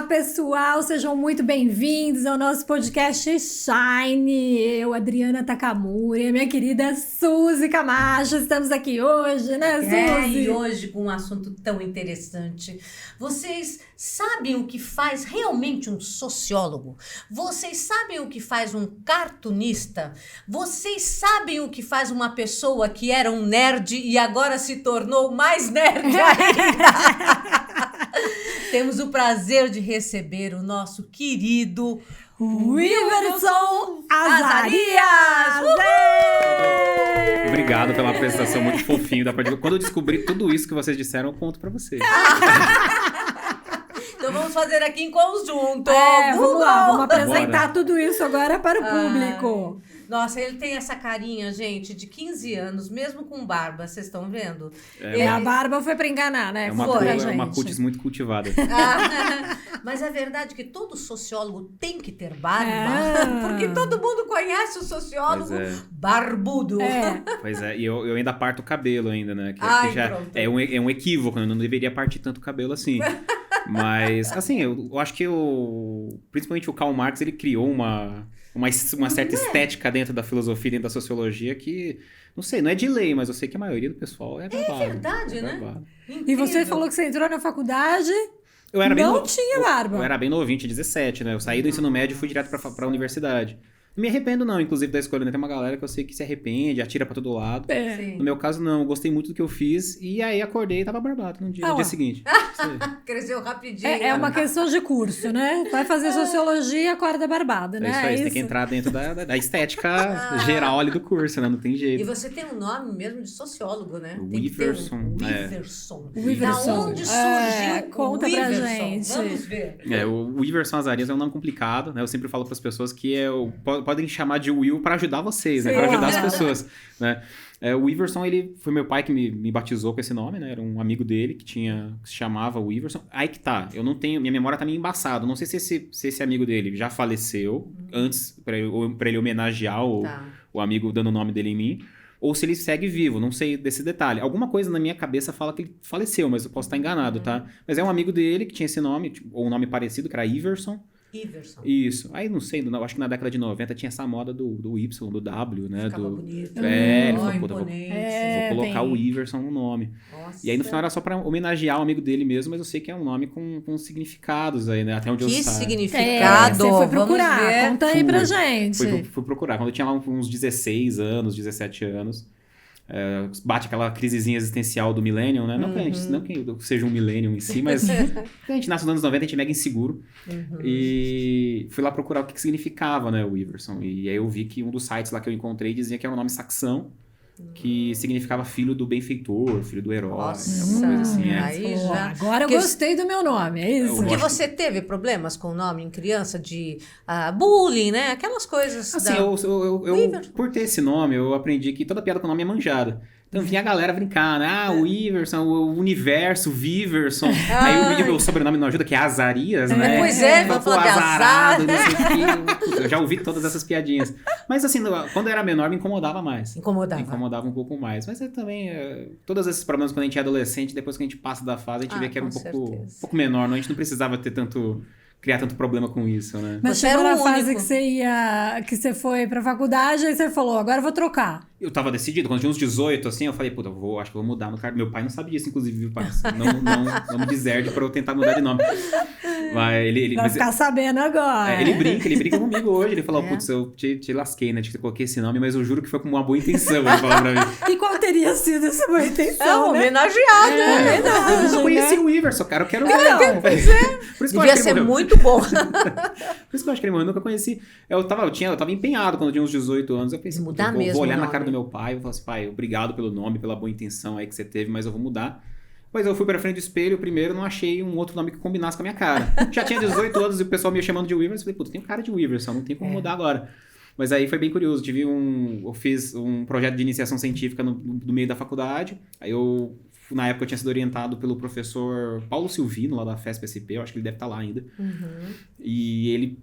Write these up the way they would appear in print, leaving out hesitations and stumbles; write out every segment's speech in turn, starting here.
pessoal, sejam muito bem-vindos ao nosso podcast Shine. Eu, Adriana Takamura, e a minha querida Suzy Camacho, estamos aqui hoje, né, Suzy? E hoje com um assunto tão interessante. Vocês sabem o que faz realmente um sociólogo? Vocês sabem o que faz um cartunista? Vocês sabem o que faz uma pessoa que era um nerd e agora se tornou mais nerd ainda? Temos o prazer de receber o nosso querido Wiverson Azarias! Obrigado pela apresentação muito fofinho. Quando eu descobri tudo isso que vocês disseram, eu conto pra vocês. Então vamos fazer aqui em conjunto. Vamos lá, vamos apresentar tudo isso agora para o público. Nossa, ele tem essa carinha, gente, de 15 anos, mesmo com barba, vocês estão vendo? A barba foi para enganar, né? É uma cutis muito cultivada. Mas é verdade que todo sociólogo tem que ter barba, porque todo mundo conhece o sociólogo barbudo. Pois é, e eu ainda parto o cabelo ainda, né? Que Pronto. é um equívoco, eu não deveria partir tanto o cabelo assim. Mas, assim, eu acho que principalmente o Karl Marx, ele criou uma certa estética dentro da filosofia, dentro da sociologia que, não sei, não é de lei, mas eu sei que a maioria do pessoal é barbado. É verdade, né? E você falou que você entrou na faculdade, tinha barba. Eu era bem novinho, tinha 17, né? Eu saí do ensino médio e fui direto pra universidade. Não me arrependo não, inclusive, da escolha, né? Tem uma galera que eu sei que se arrepende, atira pra todo lado. No meu caso, não. Eu gostei muito do que eu fiz. E aí, acordei e tava barbado no dia seguinte. Cresceu rapidinho. É uma questão de curso, né? Vai fazer sociologia e acorda barbada, né? É isso aí, você tem que entrar dentro da estética geral ali do curso, né? Não tem jeito. E você tem um nome mesmo de sociólogo, né? Wiverson. Da onde surgiu conta o pra Wiverson? gente. Vamos ver. O Wiverson Azarias é um nome complicado, né? Eu sempre falo pras pessoas que podem chamar de Will para ajudar vocês, né? Para ajudar as pessoas, né? O Wiverson, ele foi meu pai que me batizou com esse nome, né? Era um amigo dele que se chamava Wiverson. Aí que tá, eu não tenho, minha memória tá meio embaçada. Não sei se esse amigo dele já faleceu antes para ele homenagear o amigo dando o nome dele em mim, ou se ele segue vivo, não sei desse detalhe. Alguma coisa na minha cabeça fala que ele faleceu, mas eu posso estar enganado, tá? Mas é um amigo dele que tinha esse nome, ou um nome parecido, que era Iverson. Isso. Aí, não sei, acho que na década de 90 tinha essa moda do Y, do W, né? Ficava bonito. Ele falou, vou colocar o Iverson no nome. Nossa. E aí, no final, era só pra homenagear o amigo dele mesmo, mas eu sei que é um nome com significados aí, né? Até onde eu Que saiba. significado? Você foi procurar, conta aí pra gente. Fui procurar. Quando eu tinha lá uns 16 anos, 17 anos... bate aquela crisezinha existencial do millennium, né? Não que eu seja um millennium em si, mas a gente nasce nos anos 90, a gente é mega inseguro. E fui lá procurar o que significava, né, o Iverson. E aí eu vi que um dos sites lá que eu encontrei dizia que era um nome saxão, que significava filho do benfeitor, filho do herói, alguma coisa assim. Aí já... Agora eu gostei do meu nome, é isso? Porque você teve problemas com o nome em criança de bullying, né? Aquelas coisas. Assim, por ter esse nome, eu aprendi que toda piada com nome é manjada. Então vinha a galera brincar, né? O Iverson, o Universo, Viverson. Aí o meu sobrenome não ajuda, que é Azarias, né? Pois é, vamos falar de azar. Não sei o quê. Eu já ouvi todas essas piadinhas. Mas assim, quando eu era menor, me incomodava mais. Incomodava um pouco mais. Mas também, todos esses problemas quando a gente é adolescente, depois que a gente passa da fase, a gente vê que era um pouco menor. Não? A gente não precisava ter criar tanto problema com isso, né? Mas chegou na fase que você foi pra faculdade, aí você falou, agora eu vou trocar. Eu tava decidido, quando tinha uns 18, assim, eu falei, puta, acho que eu vou mudar no carro. Meu pai não sabia disso, inclusive, viu, pai? Não me deserde pra eu tentar mudar de nome. Mas vai ficar sabendo agora. Ele brinca comigo hoje. Ele falou, putz, eu te lasquei, né? Te coloquei esse nome, mas eu juro que foi com uma boa intenção, ele falou pra mim. E qual teria sido essa boa intenção, né? Homenageado, né? Eu não conheci o Iverson, cara, eu quero... Devia ser muito bom. Por isso que eu acho que ele morreu, eu nunca conheci. Eu tava empenhado quando eu tinha uns 18 anos. Eu pensei, vou olhar na cara do meu pai, eu vou falar assim, pai, obrigado pelo nome, pela boa intenção aí que você teve, mas eu vou mudar. Pois eu fui pra frente do espelho, primeiro não achei um outro nome que combinasse com a minha cara. Já tinha 18 anos e o pessoal me chamando de Wiverson, eu falei, puta, tem cara de Wiverson, não tem como mudar agora. Mas aí foi bem curioso, eu fiz um projeto de iniciação científica no meio da faculdade, aí na época eu tinha sido orientado pelo professor Paulo Silvino, lá da FESP-SP, eu acho que ele deve estar lá ainda. E ele,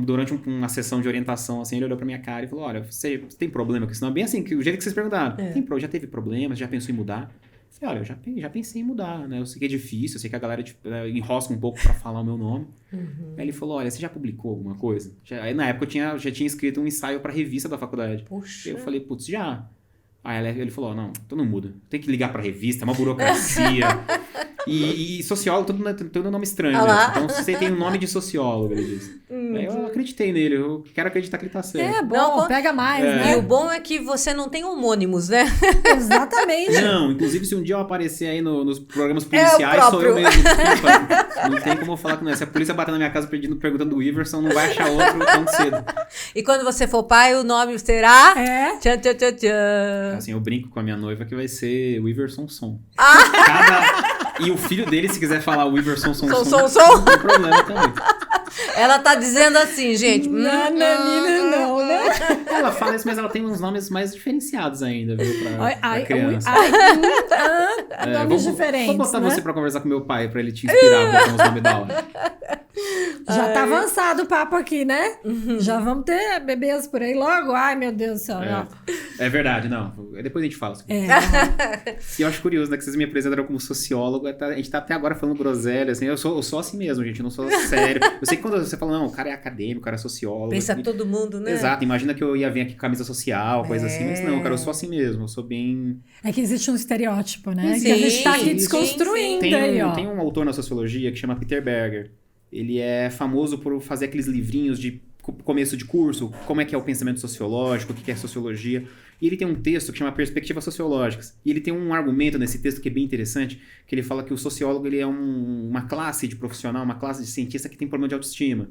durante uma sessão de orientação, assim, ele olhou pra minha cara e falou, olha, você tem problema com isso? Não é bem assim, o jeito que vocês perguntaram. Já teve problemas, já pensou em mudar? Falei, olha, eu já pensei em mudar, né? Eu sei que é difícil, eu sei que a galera enrosca um pouco pra falar o meu nome. Aí ele falou, olha, você já publicou alguma coisa? Aí na época eu já tinha escrito um ensaio pra revista da faculdade. Puxa. Eu falei, putz, já. Aí ele falou, não, então não muda. Tem que ligar pra revista, é uma burocracia. E sociólogo, todo nome estranho, né? Então você tem um nome de sociólogo, ele disse. Aí eu acreditei nele, eu quero acreditar que ele tá certo. É bom, pega mais, né? E o bom é que você não tem homônimos, né? Exatamente. Não, inclusive se um dia eu aparecer aí nos programas policiais, sou eu mesmo. Desculpa. Não tem como eu falar que não é. Se a polícia bater na minha casa perguntando do Iverson, não vai achar outro tão cedo. E quando você for pai, o nome será? Tchan, tchan, tchan, tchan. Assim, eu brinco com a minha noiva que vai ser o Iverson Som. E o filho dele, se quiser falar o Iverson Som, não tem problema também. Ela tá dizendo assim, gente. Nananina não, né? Ela fala isso, mas ela tem uns nomes mais diferenciados ainda, viu, pra criança. Nomes diferentes, vou botar né? você pra conversar com meu pai, pra ele te inspirar a botar uns nomes da hora. Já tá avançado o papo aqui, né? Já vamos ter bebês por aí logo? Ai, meu Deus do céu. É verdade, não. Depois a gente fala. E eu acho curioso, né, que vocês me apresentaram como sociólogo, a gente tá até agora falando groselha, assim, eu sou assim mesmo, gente, eu não sou sério. Eu sei que quando você fala, não, o cara é acadêmico, o cara é sociólogo. Pensa assim, todo mundo, né? Exato, imagina que eu ia vir aqui com camisa social, coisa assim, mas não, cara, eu sou assim mesmo, eu sou bem... É que existe um estereótipo, né? Sim, que a gente tá aqui sim, desconstruindo sim. aí, ó. Tem um autor na sociologia que chama Peter Berger. Ele é famoso por fazer aqueles livrinhos de começo de curso, como é que é o pensamento sociológico, o que é sociologia. E ele tem um texto que chama Perspectivas Sociológicas. E ele tem um argumento nesse texto que é bem interessante, que ele fala que o sociólogo ele é uma classe de profissional, uma classe de cientista que tem problema de autoestima.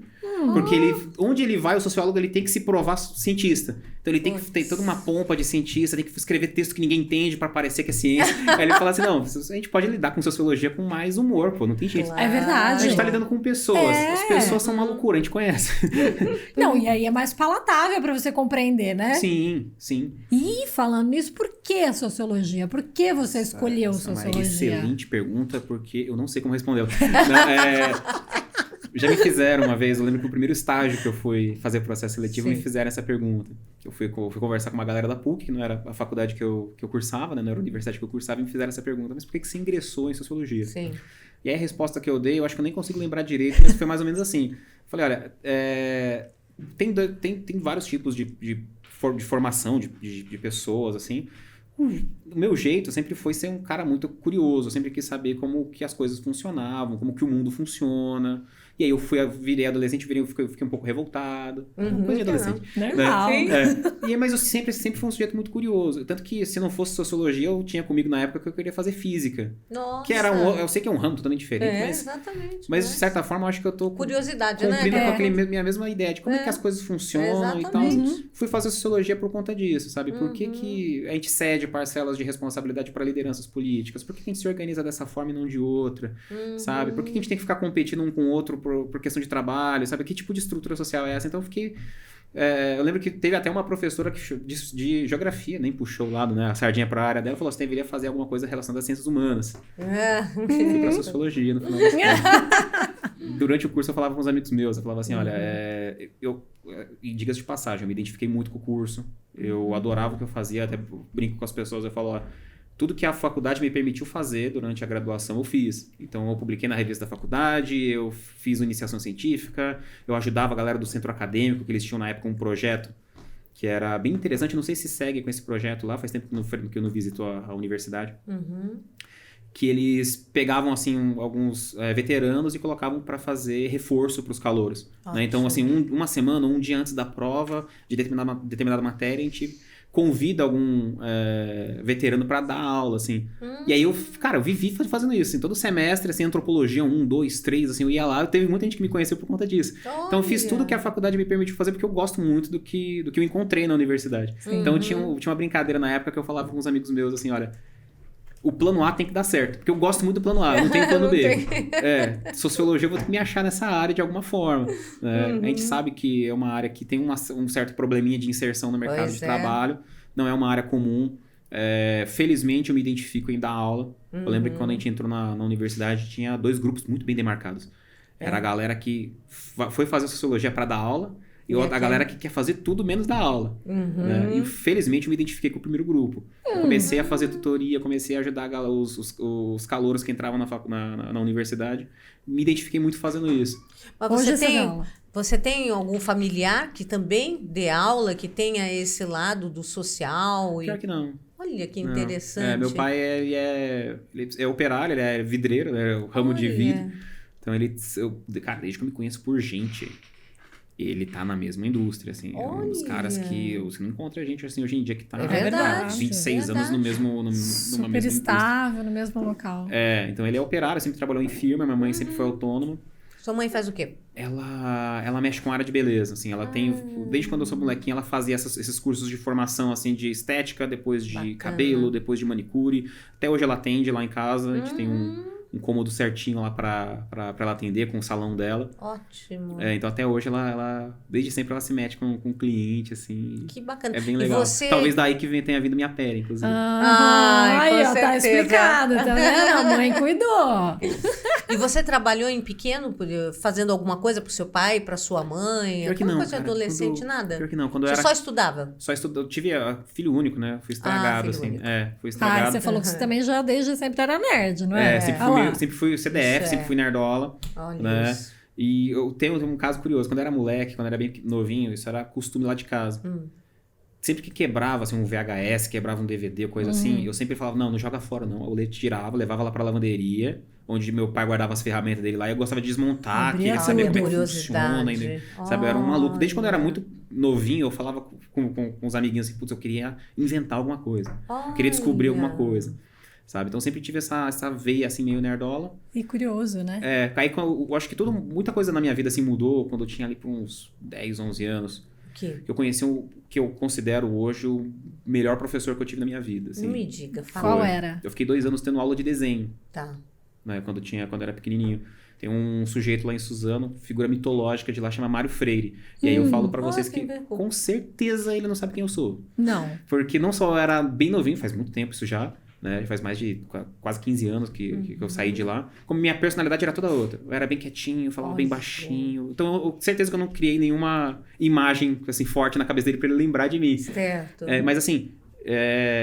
Porque onde ele vai, o sociólogo ele tem que se provar cientista. Então ele tem que ter toda uma pompa de cientista, tem que escrever texto que ninguém entende para parecer que é ciência. Aí ele fala assim, não, a gente pode lidar com sociologia com mais humor, pô, não tem jeito. É verdade. A gente tá lidando com pessoas. As pessoas são uma loucura, a gente conhece. Não, e aí é mais palatável para você compreender, né? Sim, sim. E falando nisso, por que a sociologia? Por que você escolheu sociologia? É uma excelente pergunta, porque eu não sei como respondê-la. Já me fizeram uma vez, eu lembro que o primeiro estágio que eu fui fazer processo seletivo, me fizeram essa pergunta. Eu fui conversar com uma galera da PUC, que não era a faculdade que eu cursava, né? Não era a universidade que eu cursava, e me fizeram essa pergunta. Mas por que você ingressou em sociologia? Sim. E aí a resposta que eu dei, eu acho que eu nem consigo lembrar direito, mas foi mais ou menos assim. Falei, olha, tem vários tipos de formação de pessoas, assim. O meu jeito sempre foi ser um cara muito curioso. Eu sempre quis saber como que as coisas funcionavam, como que o mundo funciona. E aí eu virei adolescente, fiquei um pouco revoltado. Coisa de adolescente. Normal. Né? Mas eu sempre fui um sujeito muito curioso. Tanto que se não fosse sociologia, eu tinha comigo na época que eu queria fazer física. Nossa. Que era eu sei que é um ramo totalmente diferente, exatamente. Mas de certa forma eu acho que eu tô curiosidade, cumprindo né? com a minha mesma ideia de como é que as coisas funcionam e tal. Fui fazer sociologia por conta disso, sabe? Por que a gente cede parcelas de responsabilidade para lideranças políticas? Por que a gente se organiza dessa forma e não de outra? Sabe? Por que a gente tem que ficar competindo um com o outro por questão de trabalho? Sabe? Que tipo de estrutura social é essa? Então eu fiquei... eu lembro que teve até uma professora de geografia, nem puxou o lado, né, a sardinha para a área dela, falou: você deveria fazer alguma coisa relacionada às ciências humanas. Fui para sociologia no final das contas. Durante o curso eu falava com uns amigos meus, eu falava assim, olha, e diga-se de passagem, eu me identifiquei muito com o curso, eu adorava o que eu fazia, até brinco com as pessoas, eu falo, ó, tudo que a faculdade me permitiu fazer durante a graduação, eu fiz. Então, eu publiquei na revista da faculdade, eu fiz iniciação científica, eu ajudava a galera do centro acadêmico, que eles tinham na época um projeto que era bem interessante. Não sei se segue com esse projeto lá, faz tempo que eu não visito a universidade. Que eles pegavam, assim, alguns veteranos e colocavam para fazer reforço para os calouros. Né? Então, assim, uma semana, um dia antes da prova de determinada matéria, a gente convida algum veterano para dar aula, assim. E aí eu vivi fazendo isso, assim, todo semestre, assim, antropologia 1, 2, 3, assim, eu ia lá, teve muita gente que me conheceu por conta disso. Então eu fiz tudo que a faculdade me permitiu fazer, porque eu gosto muito do que eu encontrei na universidade. Então tinha uma brincadeira na época que eu falava com uns amigos meus, assim, olha, o plano A tem que dar certo, porque eu gosto muito do plano A, eu não tenho plano B. Sociologia eu vou ter que me achar nessa área de alguma forma. Né? A gente sabe que é uma área que tem um certo probleminha de inserção no mercado de trabalho, não é uma área comum. Felizmente eu me identifico em dar aula. Eu lembro que quando a gente entrou na universidade tinha 2 grupos muito bem demarcados. Era a galera que foi fazer sociologia para dar aula E a galera que quer fazer tudo menos dar aula. Né? E felizmente eu me identifiquei com o primeiro grupo. Eu comecei a fazer tutoria, comecei a ajudar os calouros que entravam na universidade. Me identifiquei muito fazendo isso. Mas você tem algum familiar que também dê aula, que tenha esse lado do social? Pior que não. Olha que interessante. Meu pai ele é operário, ele é vidreiro, né? O ramo de vidro. Então cara, desde que eu me conheço por gente, ele tá na mesma indústria, assim. É um dos caras que você não encontra gente assim hoje em dia que tá há 26 anos numa mesma Super indústria. estável, no mesmo local. Então ele é operário, sempre trabalhou em firma, minha mãe sempre foi autônoma. Sua mãe faz o quê? Ela mexe com a área de beleza, assim. Ela tem... Desde quando eu sou molequinha, ela fazia esses cursos de formação, assim, de estética, depois de cabelo, depois de manicure. Até hoje ela atende lá em casa. A gente tem um cômodo certinho lá pra ela atender, com o salão dela. Ótimo. Então até hoje ela desde sempre ela se mete com o cliente, assim. Que bacana. É bem legal. Talvez daí que tenha vindo minha pele, inclusive. Aí, ó, tá explicado, tá vendo? A mãe cuidou. E você trabalhou em pequeno, fazendo alguma coisa pro seu pai, pra sua mãe? Pior que alguma não, coisa de cara. adolescente, nada? Pior que não. Quando Você eu era... só estudava? Eu tive filho único, né? Fui estragado, filho assim. único. Fui estragado. Você falou que você também já desde sempre era nerd, não é? Sempre fui CDF, sempre fui nerdola. Olha né? isso. E eu tenho um caso curioso. Quando eu era moleque, quando eu era bem novinho, isso era costume lá de casa. Sempre que quebrava, assim, um VHS, quebrava um DVD, coisa assim, eu sempre falava, não joga fora, não. Eu tirava, levava lá pra lavanderia, onde meu pai guardava as ferramentas dele lá, e eu gostava de desmontar, queria saber como é que funciona. Sabe, eu era um maluco. Desde quando eu era muito novinho, eu falava com os amiguinhos assim, putz, eu queria inventar alguma coisa. Eu queria descobrir alguma coisa. Sabe? Então sempre tive essa veia assim meio nerdola. E curioso, né? Aí eu acho que muita coisa na minha vida assim mudou quando eu tinha ali por uns 10, 11 anos. Que eu conheci o que eu considero hoje o melhor professor que eu tive na minha vida. Assim. Não me diga, fala. Qual era? Eu fiquei 2 anos tendo aula de desenho. Tá. Né, quando eu era pequenininho. Tem um sujeito lá em Suzano, figura mitológica de lá, chama Mário Freire. E aí eu falo pra vocês que com certeza ele não sabe quem eu sou. Não. Porque não só eu era bem novinho, faz muito tempo isso já, né? Faz mais de quase 15 anos que eu saí de lá. Como minha personalidade era toda outra. Eu era bem quietinho, falava bem baixinho. Então, eu certeza que eu não criei nenhuma imagem assim, forte na cabeça dele pra ele lembrar de mim. Certo. Mas assim,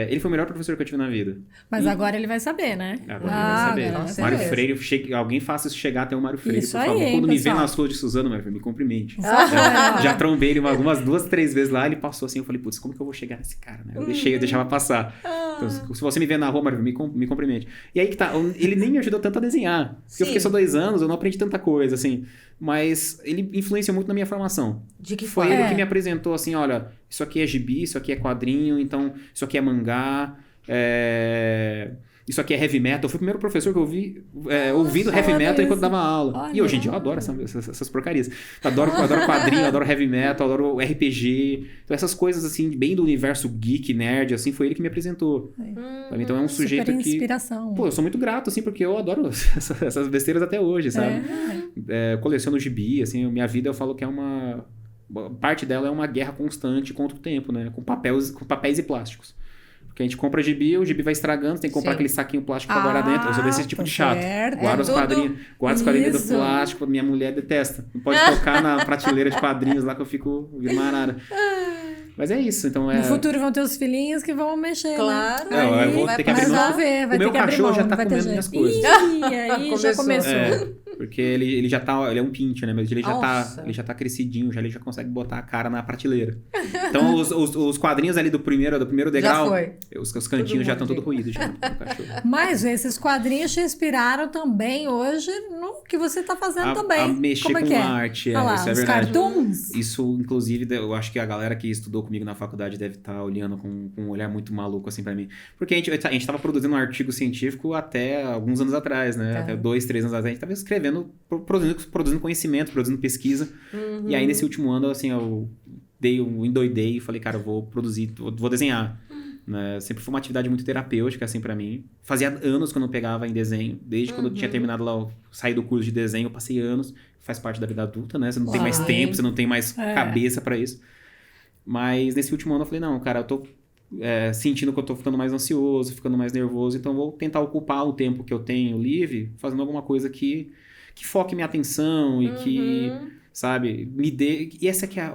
ele foi o melhor professor que eu tive na vida. Mas agora ele vai saber, né? Agora ele vai saber. Mário Freire, alguém faça isso chegar até o Mário Freire, isso por aí, favor. Quando me vê pessoal. nas ruas de Suzano, Mário Freire, me cumprimente. Já trombei ele algumas 2, 3 vezes lá, ele passou assim, eu falei, putz, como que eu vou chegar nesse cara, né? Eu deixava passar. Então, se você me vê na rua, Mário Freire, me cumprimente. E aí que tá, ele nem me ajudou tanto a desenhar. Porque eu fiquei só 2 anos, eu não aprendi tanta coisa, assim. Mas ele influenciou muito na minha formação. De que Foi ele que me apresentou assim, olha, isso aqui é gibi, isso aqui é quadrinho, então isso aqui é mangá, isso aqui é heavy metal. Eu fui o primeiro professor que eu ouvi ouvindo heavy metal enquanto dava aula. Olha. E hoje em dia eu adoro essas porcarias. Adoro quadrinho, adoro heavy metal, adoro RPG. Então essas coisas assim, bem do universo geek, nerd, assim, foi ele que me apresentou. Então é um sujeito super que... inspiração. Pô, eu sou muito grato, assim, porque eu adoro essas besteiras até hoje, sabe? Coleciono gibi, assim, minha vida eu falo que é uma... Parte dela é uma guerra constante contra o tempo, né? Com papéis e plásticos. Porque a gente compra gibi, o gibi vai estragando, tem que comprar aquele saquinho plástico pra guardar dentro. Eu sou desse tipo de chato. Guarda os quadrinhos dentro do plástico, minha mulher detesta. Não pode tocar na prateleira de quadrinhos lá que eu fico vendo marada. Mas é isso, então No futuro vão ter os filhinhos que vão mexer, claro. né? Eu vou ter que abrir mão. Vai O meu cachorro já tá comendo minhas coisas. Aí já começou. Porque ele já tá... Ele é um pinche, né? Mas ele já tá crescidinho, ele já consegue botar a cara na prateleira. Então, os quadrinhos ali do primeiro degrau... Já foi. Os cantinhos já estão todo ruídos já no cachorro. Mas esses quadrinhos te inspiraram também hoje no que você tá fazendo também. A mexer como com arte, isso é os verdade. cartoons. Isso, inclusive, eu acho que a galera que estudou comigo na faculdade deve estar olhando com um olhar muito maluco assim pra mim. Porque a gente tava produzindo um artigo científico até alguns anos atrás, né? Até 2, 3 anos atrás. A gente tava escrevendo, produzindo conhecimento, produzindo pesquisa. E aí, nesse último ano, assim, eu endoidei e falei, cara, eu vou produzir, vou desenhar. Né? Sempre foi uma atividade muito terapêutica, assim, pra mim. Fazia anos que eu não pegava em desenho. Desde quando eu tinha terminado lá, saí do curso de desenho, eu passei anos. Faz parte da vida adulta, né? Você não tem mais tempo, você não tem mais cabeça pra isso. Mas nesse último ano eu falei, não, cara, eu tô sentindo que eu tô ficando mais ansioso, ficando mais nervoso. Então eu vou tentar ocupar o tempo que eu tenho livre fazendo alguma coisa que foque minha atenção e que... sabe? E essa que é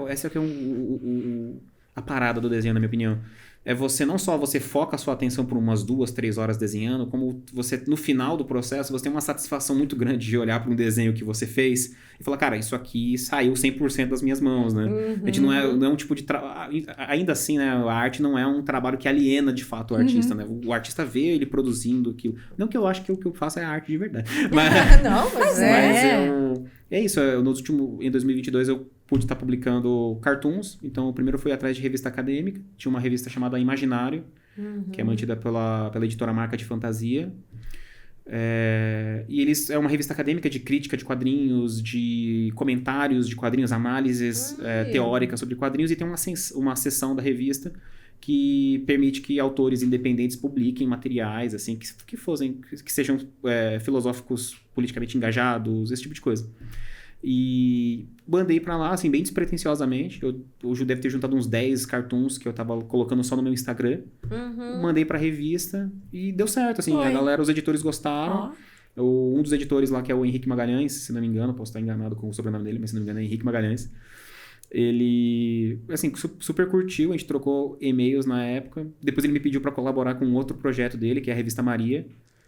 a parada do desenho, na minha opinião. É você, não só você foca a sua atenção por umas 2, 3 horas desenhando, como você, no final do processo, você tem uma satisfação muito grande de olhar para um desenho que você fez e falar, cara, isso aqui saiu 100% das minhas mãos, né? A gente não é um tipo de... Ainda assim, né? A arte não é um trabalho que aliena, de fato, o artista, né? O artista vê ele produzindo aquilo. Não que eu acho que o que eu faço é arte de verdade. Mas, Não, mas é isso. Em 2022, eu pude estar publicando cartoons. Então, o primeiro foi atrás de revista acadêmica. Tinha uma revista chamada Imaginário, que é mantida pela editora Marca de Fantasia. E eles é uma revista acadêmica de crítica de quadrinhos, de comentários de quadrinhos, análises teóricas sobre quadrinhos. E tem uma seção da revista que permite que autores independentes publiquem materiais assim que sejam filosóficos, politicamente engajados, esse tipo de coisa. E mandei pra lá, assim, bem despretensiosamente. Hoje eu deve ter juntado uns 10 cartoons que eu tava colocando só no meu Instagram. Mandei pra revista e deu certo, assim. A galera, os editores gostaram. Um dos editores lá, que é o Henrique Magalhães, se não me engano, posso estar enganado com o sobrenome dele, mas se não me engano é Henrique Magalhães. Ele, assim, super curtiu, a gente trocou e-mails na época. Depois ele me pediu pra colaborar com outro projeto dele, que é a Revista Maria,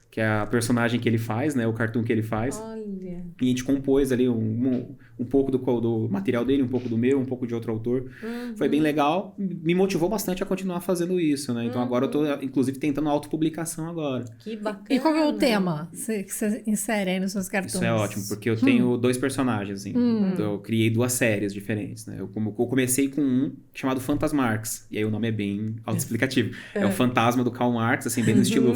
que é a personagem que ele faz, né? O cartoon que ele faz. Olha. E a gente compôs ali um pouco do material dele, um pouco do meu, um pouco de outro autor. Foi bem legal. Me motivou bastante a continuar fazendo isso, né? Então agora eu tô, inclusive, tentando autopublicação agora. Que bacana. E qual é o tema que você insere aí nos seus cartões? Isso é ótimo, porque eu tenho 2 personagens, assim. Então, eu criei 2 séries diferentes, né? Eu comecei com um chamado Fantasmarx. E aí o nome é bem autoexplicativo. É o fantasma do Karl Marx, assim, bem no estilo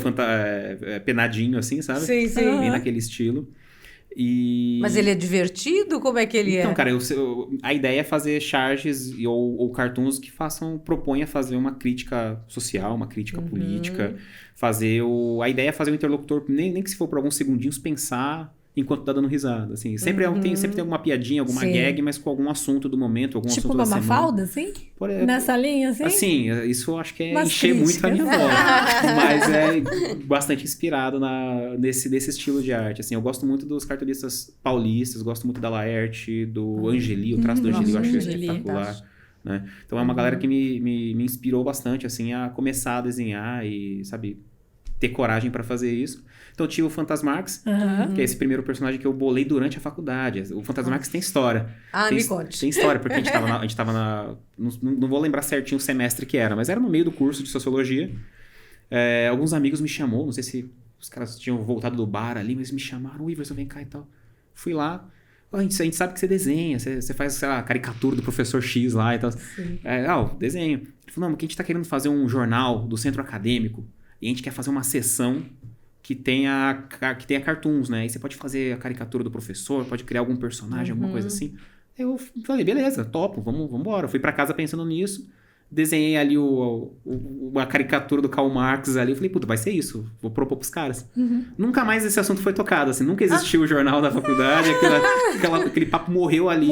penadinho, assim, sabe? Sim. Bem naquele estilo. Mas ele é divertido? Como é que ele Então, cara, a ideia é fazer charges ou cartoons que propõem a fazer uma crítica social, uma crítica política, a ideia é fazer o interlocutor, nem que se for por alguns segundinhos, pensar enquanto tá dando risada, assim. Sempre tem alguma piadinha, alguma gag, mas com algum assunto do momento, algum assunto da semana. Tipo uma Mafalda, assim? Nessa linha, assim? Assim, isso eu acho que é encher muito a minha voz. Mas é bastante inspirado nesse estilo de arte, assim. Eu gosto muito dos cartunistas paulistas, gosto muito da Laerte, do Angeli, o traço do Angeli eu acho espetacular. Né? Então é uma galera que me inspirou bastante, assim, a começar a desenhar e, sabe, ter coragem pra fazer isso. Então tinha o Fantasmarx, que é esse primeiro personagem que eu bolei durante a faculdade. O Fantasmarx tem história. Me conte. Tem história, porque a gente tava não vou lembrar certinho o semestre que era, mas era no meio do curso de Sociologia. Alguns amigos me chamou, não sei se os caras tinham voltado do bar ali, mas me chamaram, Iverson, vem cá e tal. Fui lá. A gente sabe que você desenha, você faz, sei lá, caricatura do professor X lá e tal. Desenho. Ele falou, não, porque a gente tá querendo fazer um jornal do centro acadêmico e a gente quer fazer uma sessão que tenha cartoons, né? Aí você pode fazer a caricatura do professor, pode criar algum personagem, alguma coisa assim. Eu falei, beleza, topo, vamos embora. Fui pra casa pensando nisso, desenhei ali a caricatura do Karl Marx ali. Eu falei, puta, vai ser isso, vou propor pros caras. Nunca mais esse assunto foi tocado, assim, nunca existiu o jornal da faculdade, aquele papo morreu ali.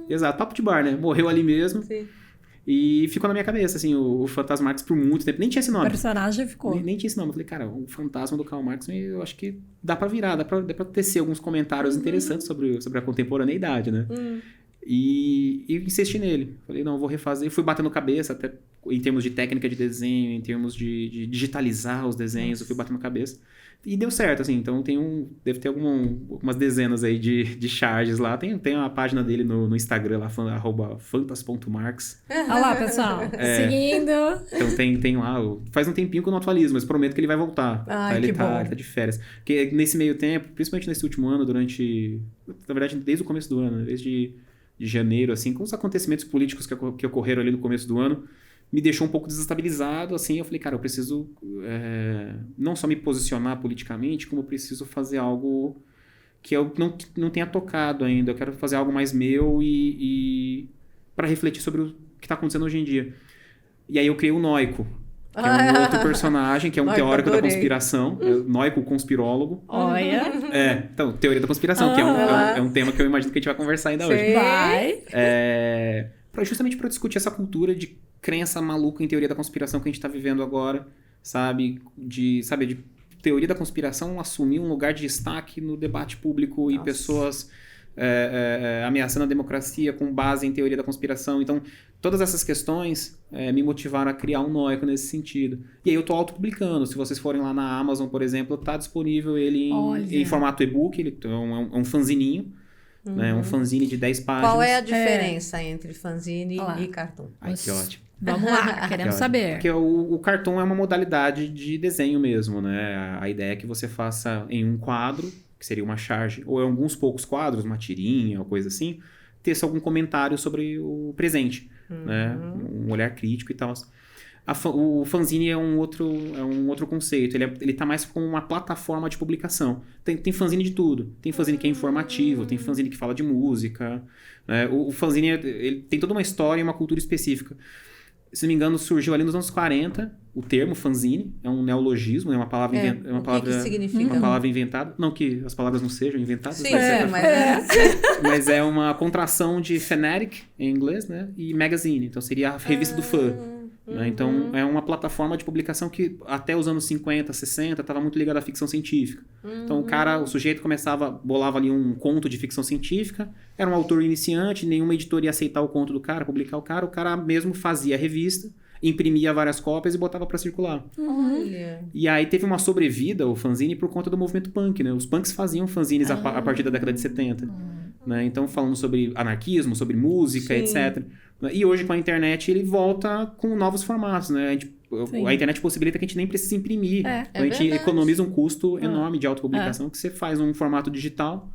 Exato, papo de bar, né? Morreu ali mesmo. Sim. E ficou na minha cabeça, assim, o Fantasmarx por muito tempo. Nem tinha esse nome. O personagem ficou. Nem tinha esse nome. Eu falei, cara, o fantasma do Karl Marx, eu acho que dá pra virar, dá pra tecer alguns comentários interessantes sobre a contemporaneidade, né? E insisti nele. Falei, não, eu vou refazer. Fui batendo cabeça, até em termos de técnica de desenho, em termos de digitalizar os desenhos, eu fui batendo cabeça. E deu certo, assim. Então deve ter algumas dezenas aí de charges lá. Tem uma página dele no Instagram lá, @fantas.marx. Olha lá, pessoal. Seguindo. Então tem lá. Faz um tempinho que eu não atualizo, mas prometo que ele vai voltar. Ele tá de férias. Porque nesse meio tempo, principalmente nesse último ano, na verdade, desde o começo do ano, desde de janeiro, assim, com os acontecimentos políticos que ocorreram ali no começo do ano, me deixou um pouco desestabilizado, assim, eu falei, cara, eu preciso não só me posicionar politicamente, como eu preciso fazer algo que eu não tenha tocado ainda, eu quero fazer algo mais meu e para refletir sobre o que está acontecendo hoje em dia. E aí eu criei o Noico, que é um outro personagem, que é um teórico da conspiração, Noico, o conspirólogo. Olha! Então, teoria da conspiração, que é um tema que eu imagino que a gente vai conversar ainda hoje. Vai! Justamente para discutir essa cultura de crença maluca em teoria da conspiração que a gente está vivendo agora, sabe? De teoria da conspiração assumir um lugar de destaque no debate público. Nossa. E pessoas ameaçando a democracia com base em teoria da conspiração. Então, todas essas questões me motivaram a criar um Noico nesse sentido. E aí eu tô autopublicando. Se vocês forem lá na Amazon, por exemplo, tá disponível ele em formato e-book. Ele é um fanzininho. Né? Um fanzine de 10 páginas. Qual é a diferença entre fanzine e cartoon? Ai, que ótimo. Vamos lá, queremos saber. Porque o cartoon é uma modalidade de desenho mesmo, né? A ideia é que você faça em um quadro, que seria uma charge, ou em alguns poucos quadros, uma tirinha ou coisa assim, ter algum comentário sobre o presente, né? Um olhar crítico e tal. O fanzine é um outro conceito. Ele tá mais como uma plataforma de publicação. Tem fanzine de tudo. Tem fanzine que é informativo, tem fanzine que fala de música. Né? O fanzine ele tem toda uma história e uma cultura específica. Se não me engano, surgiu ali nos anos 40 o termo fanzine. É um neologismo, é uma palavra O que significa? Uma palavra inventada. Não que as palavras não sejam inventadas. Sim, mas mas é uma contração de fanatic, em inglês, né? E magazine. Então seria a revista do fã. Né? Então, é uma plataforma de publicação que até os anos 50, 60, estava muito ligada à ficção científica. Então, o sujeito bolava ali um conto de ficção científica, era um autor iniciante, nenhuma editora ia aceitar o conto do cara, publicar o cara mesmo fazia a revista, imprimia várias cópias e botava para circular. Olha. E aí teve uma sobrevida, o fanzine, por conta do movimento punk, né? Os punks faziam fanzines a partir da década de 70. Né? Então, falando sobre anarquismo, sobre música, etc. E hoje, com a internet, ele volta com novos formatos, né? A internet possibilita que a gente nem precise imprimir. Então, a gente economiza um custo enorme de autopublicação, que você faz um formato digital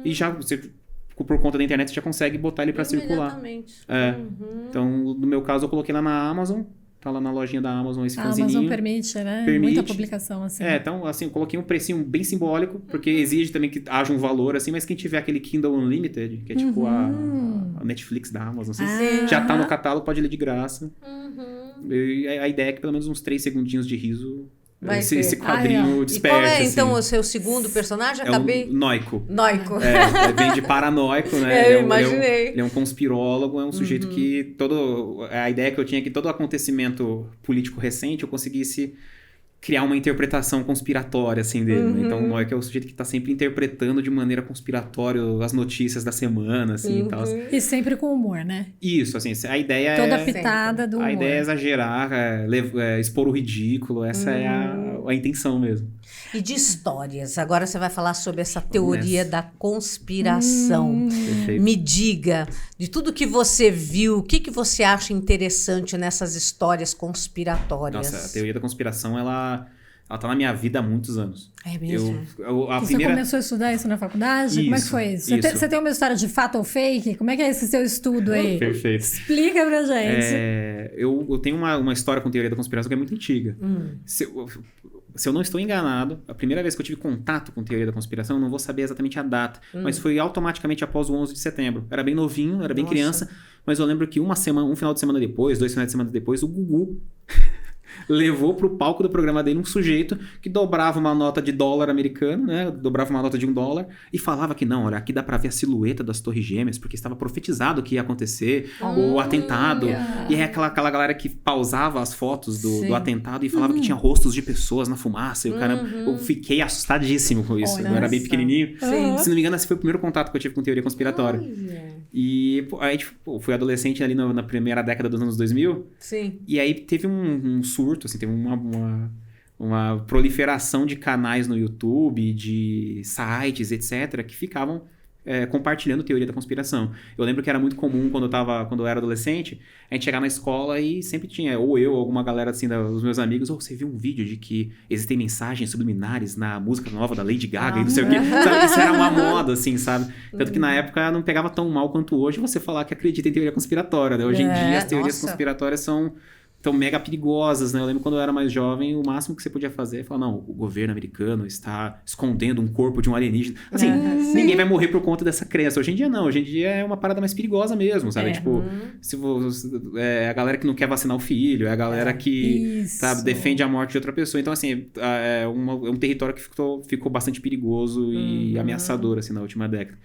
e já, por conta da internet, você já consegue botar ele para circular. Então, no meu caso, eu coloquei lá na Amazon. Tá lá na lojinha da Amazon esse fanzininho. A Amazon permite, né? Muita publicação, assim. Então, assim, eu coloquei um precinho bem simbólico, porque exige também que haja um valor, assim, mas quem tiver aquele Kindle Unlimited, que é tipo a Netflix da Amazon, assim, já tá no catálogo, pode ler de graça. E a ideia é que pelo menos uns 3 segundinhos de riso esse quadrinho desperte. E qual é, então, assim. O seu segundo personagem? O Noico. Noico. Vem de paranoico, né? Eu imaginei. Ele é um conspirólogo, é um sujeito que a ideia que eu tinha é que todo acontecimento político recente eu conseguisse criar uma interpretação conspiratória, assim, dele. Né? Então, o Noico é o sujeito que tá sempre interpretando de maneira conspiratória as notícias da semana, assim, e tal. E sempre com humor, né? Isso, assim, a ideia Toda pitada do humor. A ideia é exagerar, expor o ridículo, essa é a intenção mesmo. E de histórias, agora você vai falar sobre essa teoria da conspiração. Me diga, de tudo que você viu, o que você acha interessante nessas histórias conspiratórias? Nossa, a teoria da conspiração, ela tá na minha vida há muitos anos. É mesmo? Você começou a estudar isso na faculdade? Como é que foi isso? Você tem uma história de fato ou fake? Como é que é esse seu estudo aí? Perfeito. Explica pra gente. Eu tenho uma história com teoria da conspiração que é muito antiga. Se eu não estou enganado, a primeira vez que eu tive contato com teoria da conspiração, eu não vou saber exatamente a data, mas foi automaticamente após o 11 de setembro. Era bem novinho, era bem criança, mas eu lembro que um final de semana depois, 2 finais de semana depois, o Gugu levou pro palco do programa dele um sujeito que dobrava uma nota de dólar americano, né? Dobrava uma nota de $1 e falava que não, olha, aqui dá pra ver a silhueta das Torres Gêmeas, porque estava profetizado que ia acontecer o atentado. E aí aquela galera que pausava as fotos do atentado e falava que tinha rostos de pessoas na fumaça. E o cara, eu fiquei assustadíssimo com isso. Eu era bem pequenininho. Se não me engano, esse foi o primeiro contato que eu tive com teoria conspiratória. E aí, fui adolescente ali na primeira década dos anos 2000. Sim. E aí teve um surto, assim, teve uma proliferação de canais no YouTube, de sites, etc., que ficavam compartilhando teoria da conspiração. Eu lembro que era muito comum quando eu era adolescente, a gente chegar na escola e sempre tinha, ou eu, ou alguma galera assim, dos meus amigos, você viu um vídeo de que existem mensagens subliminares na música nova da Lady Gaga e não sei o quê. Sabe? Isso era uma moda, assim, sabe? Tanto que na época não pegava tão mal quanto hoje você falar que acredita em teoria conspiratória, né? Hoje em dia as teorias conspiratórias são mega perigosas, né? Eu lembro quando eu era mais jovem, o máximo que você podia fazer é falar, não, o governo americano está escondendo um corpo de um alienígena. Assim, ninguém vai morrer por conta dessa crença. Hoje em dia não, hoje em dia é uma parada mais perigosa mesmo, sabe? Tipo, a galera que não quer vacinar o filho, é a galera que sabe, defende a morte de outra pessoa. Então, assim, é um território que ficou bastante perigoso e ameaçador, assim, na última década.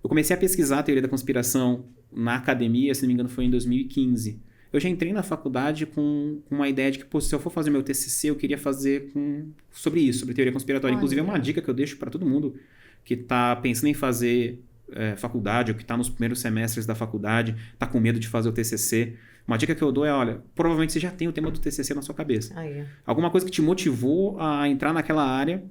Eu comecei a pesquisar a teoria da conspiração na academia, se não me engano, foi em 2015. Eu já entrei na faculdade com uma ideia de que, se eu for fazer meu TCC, eu queria fazer sobre isso, sobre teoria conspiratória. Inclusive, é uma dica que eu deixo para todo mundo que está pensando em fazer faculdade, ou que está nos primeiros semestres da faculdade, está com medo de fazer o TCC, uma dica que eu dou é, olha, provavelmente você já tem o tema do TCC na sua cabeça. Alguma coisa que te motivou a entrar naquela área,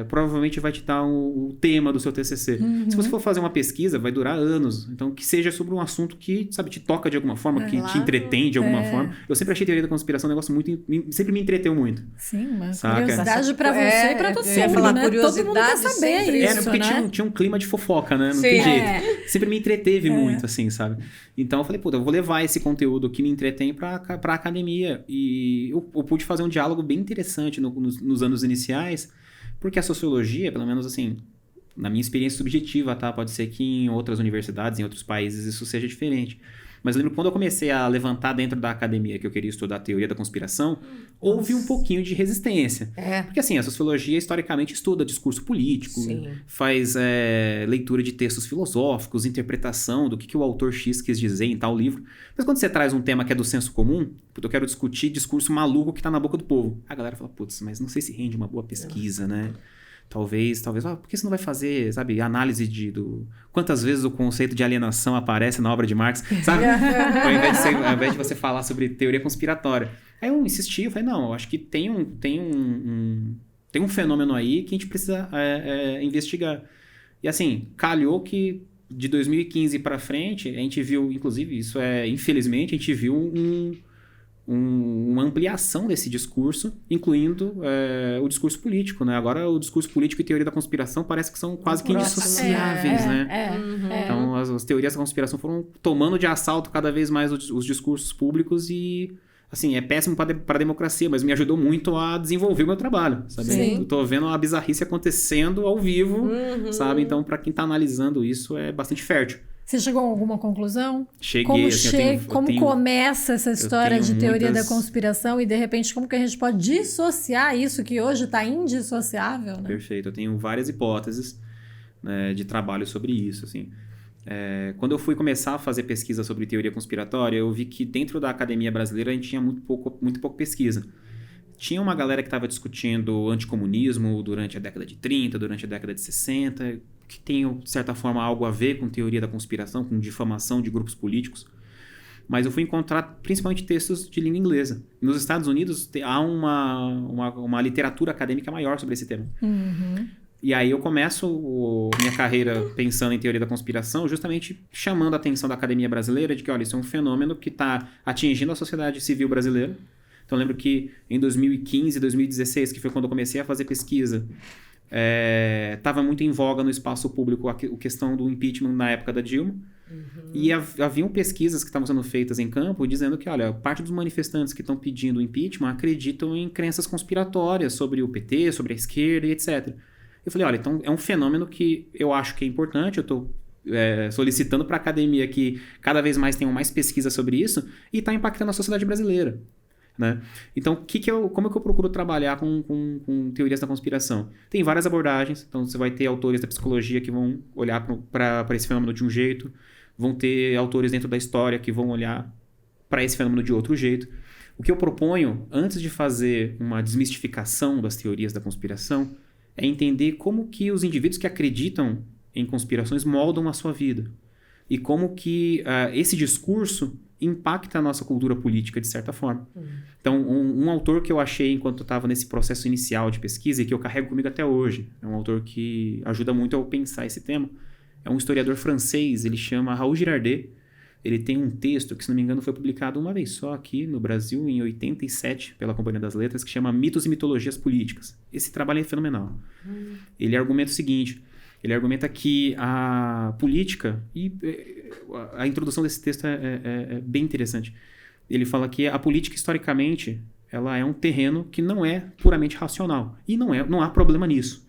provavelmente vai te dar o tema do seu TCC. Se você for fazer uma pesquisa, vai durar anos. Então, que seja sobre um assunto que, sabe, te toca de alguma forma, que te entretém de alguma forma. Eu sempre achei teoria da conspiração um negócio muito... Sempre me entreteu muito. Sim, uma curiosidade pra você e pra todo mundo, falar, né? Todo mundo quer saber isso, porque né? tinha um clima de fofoca, né? Não tem jeito. Sempre me entreteve muito, assim, sabe? Então, eu falei, eu vou levar esse conteúdo que me entretém pra academia. E eu pude fazer um diálogo bem interessante nos anos iniciais, porque a sociologia, pelo menos assim, na minha experiência subjetiva, tá? Pode ser que em outras universidades, em outros países, isso seja diferente. Mas eu lembro quando eu comecei a levantar dentro da academia que eu queria estudar a teoria da conspiração, houve um pouquinho de resistência. Porque assim, a sociologia historicamente estuda discurso político, faz leitura de textos filosóficos, interpretação do que o autor X quis dizer em tal livro. Mas quando você traz um tema que é do senso comum, eu quero discutir discurso maluco que tá na boca do povo. A galera fala, putz, mas não sei se rende uma boa pesquisa, né? Talvez, por que você não vai fazer, sabe, análise do quantas vezes o conceito de alienação aparece na obra de Marx, sabe? Ao invés de você falar sobre teoria conspiratória. Aí eu insisti, eu falei, não, eu acho que tem um fenômeno aí que a gente precisa investigar. E assim, calhou que de 2015 para frente, a gente viu, inclusive, infelizmente, a gente viu uma ampliação desse discurso, incluindo o discurso político, né? Agora o discurso político e teoria da conspiração parece que são quase que indissociáveis, né? Então as teorias da conspiração foram tomando de assalto cada vez mais os discursos públicos e, assim, é péssimo para a democracia, mas me ajudou muito a desenvolver o meu trabalho, sabe? Sim. Eu tô vendo a bizarrice acontecendo ao vivo, sabe? Então, para quem tá analisando isso, é bastante fértil. Você chegou a alguma conclusão? Cheguei. Como começa essa história de teoria da conspiração e, de repente, como que a gente pode dissociar isso que hoje está indissociável, né? Perfeito. Eu tenho várias hipóteses, né, de trabalho sobre isso, assim. Quando eu fui começar a fazer pesquisa sobre teoria conspiratória, eu vi que dentro da academia brasileira a gente tinha muito pouco pesquisa. Tinha uma galera que estava discutindo anticomunismo durante a década de 30, durante a década de 60, que tem, de certa forma, algo a ver com teoria da conspiração, com difamação de grupos políticos. Mas eu fui encontrar principalmente textos de língua inglesa. Nos Estados Unidos há uma literatura acadêmica maior sobre esse tema. E aí eu começo minha carreira pensando em teoria da conspiração, justamente chamando a atenção da academia brasileira de que, olha, isso é um fenômeno que está atingindo a sociedade civil brasileira. Então eu lembro que em 2015, 2016, que foi quando eu comecei a fazer pesquisa, estava muito em voga no espaço público a questão do impeachment na época da Dilma. E haviam pesquisas que estavam sendo feitas em campo dizendo que, olha, parte dos manifestantes que estão pedindo o impeachment acreditam em crenças conspiratórias sobre o PT, sobre a esquerda e etc. Eu falei, olha, então é um fenômeno que eu acho que é importante, eu estou solicitando para a academia que cada vez mais tenham mais pesquisa sobre isso e está impactando a sociedade brasileira. Né? Então, como é que eu procuro trabalhar com teorias da conspiração? Tem várias abordagens, então você vai ter autores da psicologia que vão olhar para esse fenômeno de um jeito, vão ter autores dentro da história que vão olhar para esse fenômeno de outro jeito. O que eu proponho, antes de fazer uma desmistificação das teorias da conspiração, é entender como que os indivíduos que acreditam em conspirações moldam a sua vida e como que esse discurso impacta a nossa cultura política de certa forma. Então, um autor que eu achei enquanto eu estava nesse processo inicial de pesquisa e que eu carrego comigo até hoje, é um autor que ajuda muito a eu pensar esse tema, é um historiador francês, ele chama Raul Girardet. Ele tem um texto que, se não me engano, foi publicado uma vez só aqui no Brasil, em 87, pela Companhia das Letras, que chama Mitos e Mitologias Políticas. Esse trabalho é fenomenal. Ele argumenta o seguinte, ele argumenta que a política, e a introdução desse texto é bem interessante. Ele fala que a política, historicamente, ela é um terreno que não é puramente racional. E não há problema nisso.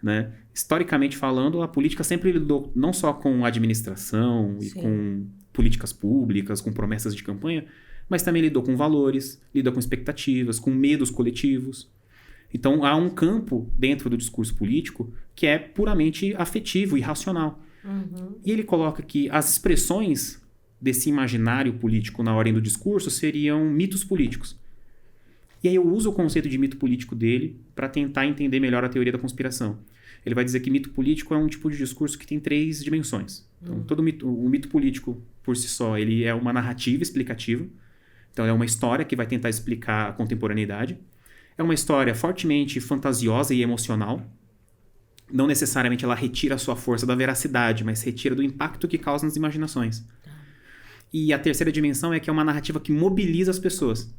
Né? Historicamente falando, a política sempre lidou não só com administração e com políticas públicas, com promessas de campanha, mas também lidou com valores, lidou com expectativas, com medos coletivos. Então, há um campo dentro do discurso político que é puramente afetivo e racional. E ele coloca que as expressões desse imaginário político na ordem do discurso seriam mitos políticos. E aí eu uso o conceito de mito político dele para tentar entender melhor a teoria da conspiração. Ele vai dizer que mito político é um tipo de discurso que tem 3 dimensões. Então, o mito político, por si só, ele é uma narrativa explicativa. Então, é uma história que vai tentar explicar a contemporaneidade. É uma história fortemente fantasiosa e emocional. Não necessariamente ela retira a sua força da veracidade, mas retira do impacto que causa nas imaginações. E a terceira dimensão é que é uma narrativa que mobiliza as pessoas.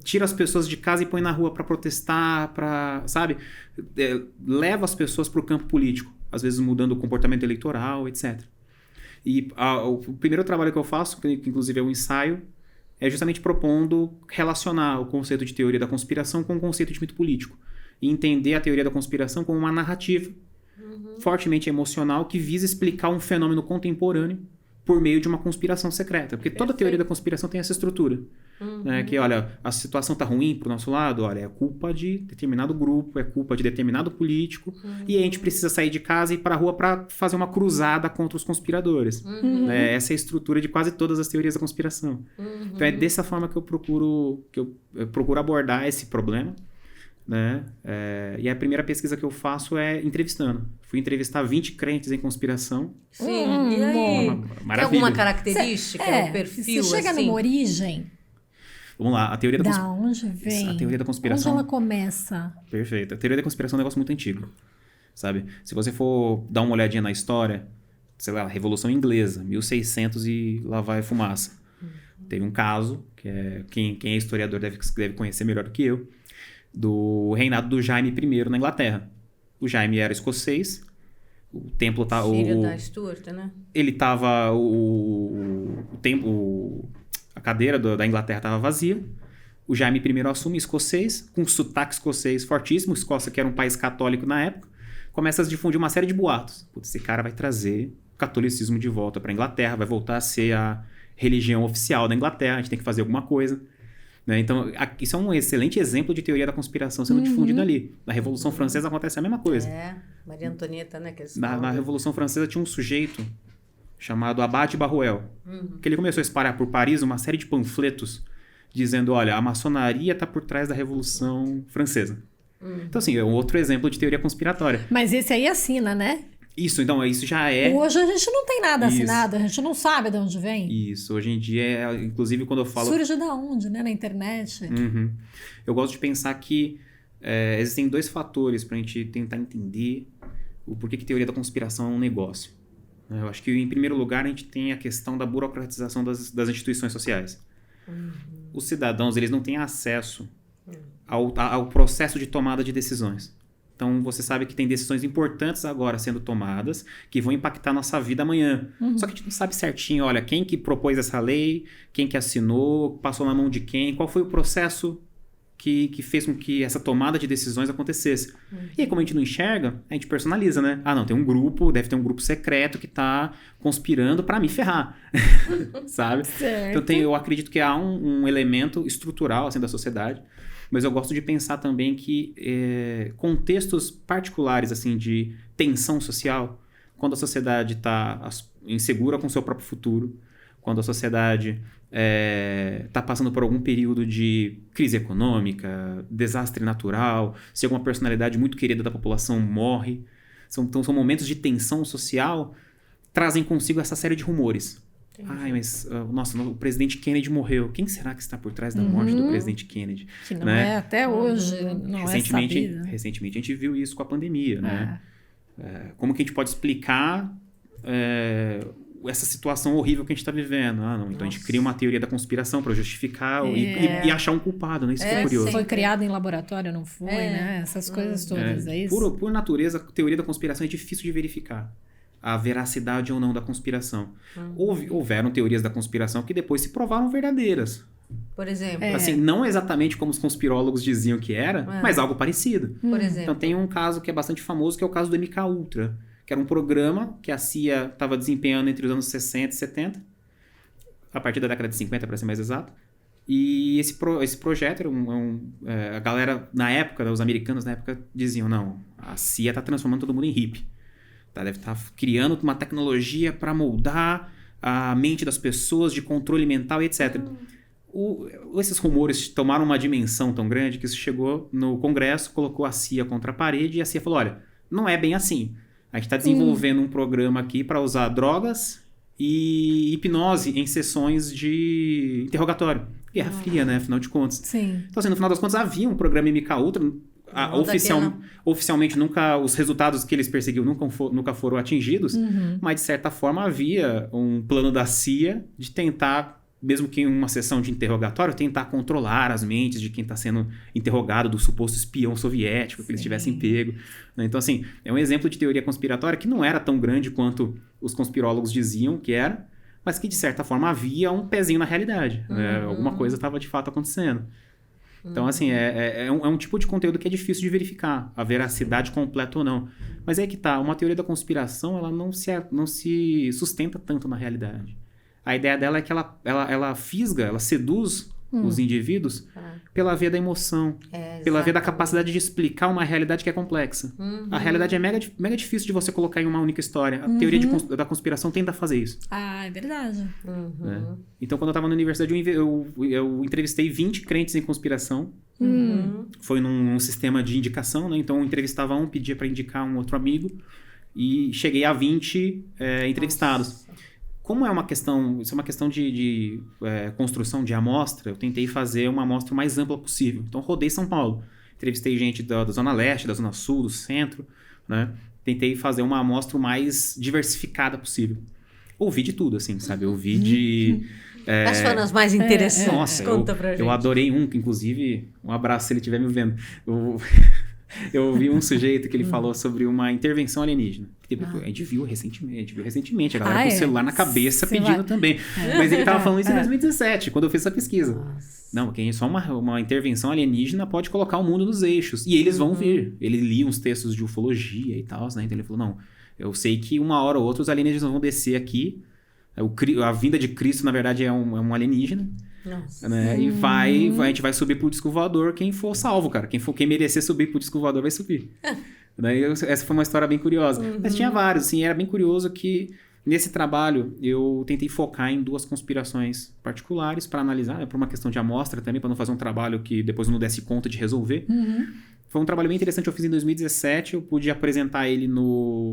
Tira as pessoas de casa e põe na rua para protestar, sabe? Leva as pessoas para o campo político, às vezes mudando o comportamento eleitoral, etc. E o primeiro trabalho que eu faço, que inclusive é um ensaio, é justamente propondo relacionar o conceito de teoria da conspiração com o conceito de mito político. E entender a teoria da conspiração como uma narrativa fortemente emocional que visa explicar um fenômeno contemporâneo por meio de uma conspiração secreta. Porque toda teoria da conspiração tem essa estrutura. Né? Que, olha, a situação tá ruim pro nosso lado, olha, é culpa de determinado grupo, é culpa de determinado político, e a gente precisa sair de casa e ir pra rua para fazer uma cruzada contra os conspiradores. Né? Essa é a estrutura de quase todas as teorias da conspiração. Então é dessa forma que eu procuro abordar esse problema. Né? E a primeira pesquisa que eu faço é entrevistando. Fui entrevistar 20 crentes em conspiração. Sim, e aí? Maravilha. Tem alguma característica, um perfil, você chega assim? numa origem... Vamos lá, a teoria da onde vem? A teoria da conspiração... Onde ela começa? Perfeito. A teoria da conspiração é um negócio muito antigo, sabe? Se você for dar uma olhadinha na história, sei lá, Revolução Inglesa, 1600 e lá vai fumaça. Teve um caso, que é quem é historiador deve conhecer melhor do que eu, do reinado do Jaime I na Inglaterra. O Jaime era escocês, o templo tá... Filho da Stuart, né? Ele tava... A cadeira da Inglaterra estava vazia. O Jaime I assume escocês, com sotaque escocês fortíssimo. Escócia, que era um país católico na época, começa a se difundir uma série de boatos. Putz, esse cara vai trazer o catolicismo de volta para a Inglaterra, vai voltar a ser a religião oficial da Inglaterra, a gente tem que fazer alguma coisa. Né? Então, isso é um excelente exemplo de teoria da conspiração sendo difundida ali. Na Revolução Francesa acontece a mesma coisa. Maria Antonieta, né? Na Revolução Francesa tinha um sujeito chamado Abate Barruel, que ele começou a espalhar por Paris uma série de panfletos dizendo, olha, a maçonaria está por trás da Revolução Francesa. Então, assim, é um outro exemplo de teoria conspiratória. Mas esse aí assina, né? Isso já é... Hoje a gente não tem nada assinado, a gente não sabe de onde vem. Isso, hoje em dia, inclusive quando eu falo... Surge da onde, né? Na internet. Eu gosto de pensar que existem 2 fatores para a gente tentar entender o porquê que teoria da conspiração é um negócio. Eu acho que, em primeiro lugar, a gente tem a questão da burocratização das instituições sociais. Os cidadãos, eles não têm acesso ao processo de tomada de decisões. Então, você sabe que tem decisões importantes agora sendo tomadas que vão impactar a nossa vida amanhã. Só que a gente não sabe certinho, olha, quem que propôs essa lei, quem que assinou, passou na mão de quem, qual foi o processo que fez com que essa tomada de decisões acontecesse. E aí, como a gente não enxerga, a gente personaliza, né? Ah, não, tem um grupo, deve ter um grupo secreto que tá conspirando para me ferrar, sabe? Certo. Então, eu acredito que há um elemento estrutural, assim, da sociedade, mas eu gosto de pensar também que contextos particulares, assim, de tensão social, quando a sociedade está insegura com o seu próprio futuro, quando a sociedade está passando por algum período de crise econômica, desastre natural, se alguma personalidade muito querida da população morre. Então, são momentos de tensão social, trazem consigo essa série de rumores. Ai, mas, nossa, o presidente Kennedy morreu. Quem será que está por trás da morte do presidente Kennedy? Que não é até hoje, não é sabido. Recentemente a gente viu isso com a pandemia, né? Como que a gente pode explicar essa situação horrível que a gente está vivendo? Então a gente cria uma teoria da conspiração para justificar e achar um culpado, né? Isso que é curioso. Foi criado em laboratório, não foi, né? Essas coisas todas, é isso? Por natureza, a teoria da conspiração é difícil de verificar a veracidade ou não da conspiração. Houveram teorias da conspiração que depois se provaram verdadeiras. Por exemplo? Assim, não exatamente como os conspirólogos diziam que era, mas algo parecido. Por exemplo? Então tem um caso que é bastante famoso, que é o caso do MKUltra, que era um programa que a CIA estava desempenhando entre os anos 60 e 70, a partir da década de 50, para ser mais exato. E esse projeto era a galera, na época, os americanos na época diziam, não, a CIA está transformando todo mundo em hippie. Deve estar criando uma tecnologia para moldar a mente das pessoas, de controle mental e etc. Esses rumores tomaram uma dimensão tão grande que isso chegou no Congresso, colocou a CIA contra a parede e a CIA falou, olha, não é bem assim. A gente está desenvolvendo um programa aqui para usar drogas e hipnose em sessões de interrogatório. Guerra Fria, né? Afinal de contas. Sim. Então, assim, no final das contas, havia um programa MKUltra. Oficialmente, os resultados que eles perseguiam nunca foram atingidos, mas, de certa forma, havia um plano da CIA de tentar, mesmo que em uma sessão de interrogatório, tentar controlar as mentes de quem está sendo interrogado, do suposto espião soviético, que eles tivessem pego. Né? Então, assim, é um exemplo de teoria conspiratória que não era tão grande quanto os conspirólogos diziam que era, mas que, de certa forma, havia um pezinho na realidade. Né? Alguma coisa estava, de fato, acontecendo. Então, assim, é um tipo de conteúdo que é difícil de verificar, a veracidade completa ou não. Mas é que tá, uma teoria da conspiração, ela não se sustenta tanto na realidade. A ideia dela é que ela fisga, ela seduz os indivíduos pela via da emoção, pela via da capacidade de explicar uma realidade que é complexa. A realidade é mega difícil de você colocar em uma única história. A teoria da conspiração tenta fazer isso. Ah, é verdade. Né? Então, quando eu estava na universidade, eu entrevistei 20 crentes em conspiração. Foi num sistema de indicação, né? Então, eu entrevistava um, pedia para indicar um outro amigo e cheguei a 20 entrevistados. Nossa. Como isso é uma questão de construção de amostra, eu tentei fazer uma amostra mais ampla possível. Então, rodei São Paulo. Entrevistei gente da Zona Leste, da Zona Sul, do Centro, né? Tentei fazer uma amostra o mais diversificada possível. Ouvi de tudo, assim, sabe? Ouvi de... Quais foram as mais interessantes? Nossa, Conta pra gente. Eu adorei um, que inclusive, um abraço se ele estiver me vendo. Eu ouvi um sujeito que ele falou sobre uma intervenção alienígena. A gente viu recentemente, a galera com o celular na cabeça pedindo também. Mas ele estava falando isso em 2017, quando eu fiz essa pesquisa. Nossa. Não, que só uma intervenção alienígena pode colocar o mundo nos eixos. E eles vão vir. Ele lia uns textos de ufologia e tal, né? Então ele falou, não, eu sei que uma hora ou outra os alienígenas vão descer aqui. A vinda de Cristo, na verdade, é um alienígena. Nossa. Né? E a gente vai subir pro disco voador quem for salvo, cara. Quem merecer subir pro disco voador vai subir. Daí, essa foi uma história bem curiosa. Mas tinha vários, assim, era bem curioso que nesse trabalho eu tentei focar em 2 conspirações particulares para analisar, né, por uma questão de amostra também, para não fazer um trabalho que depois eu não desse conta de resolver. Foi um trabalho bem interessante, eu fiz em 2017, eu pude apresentar ele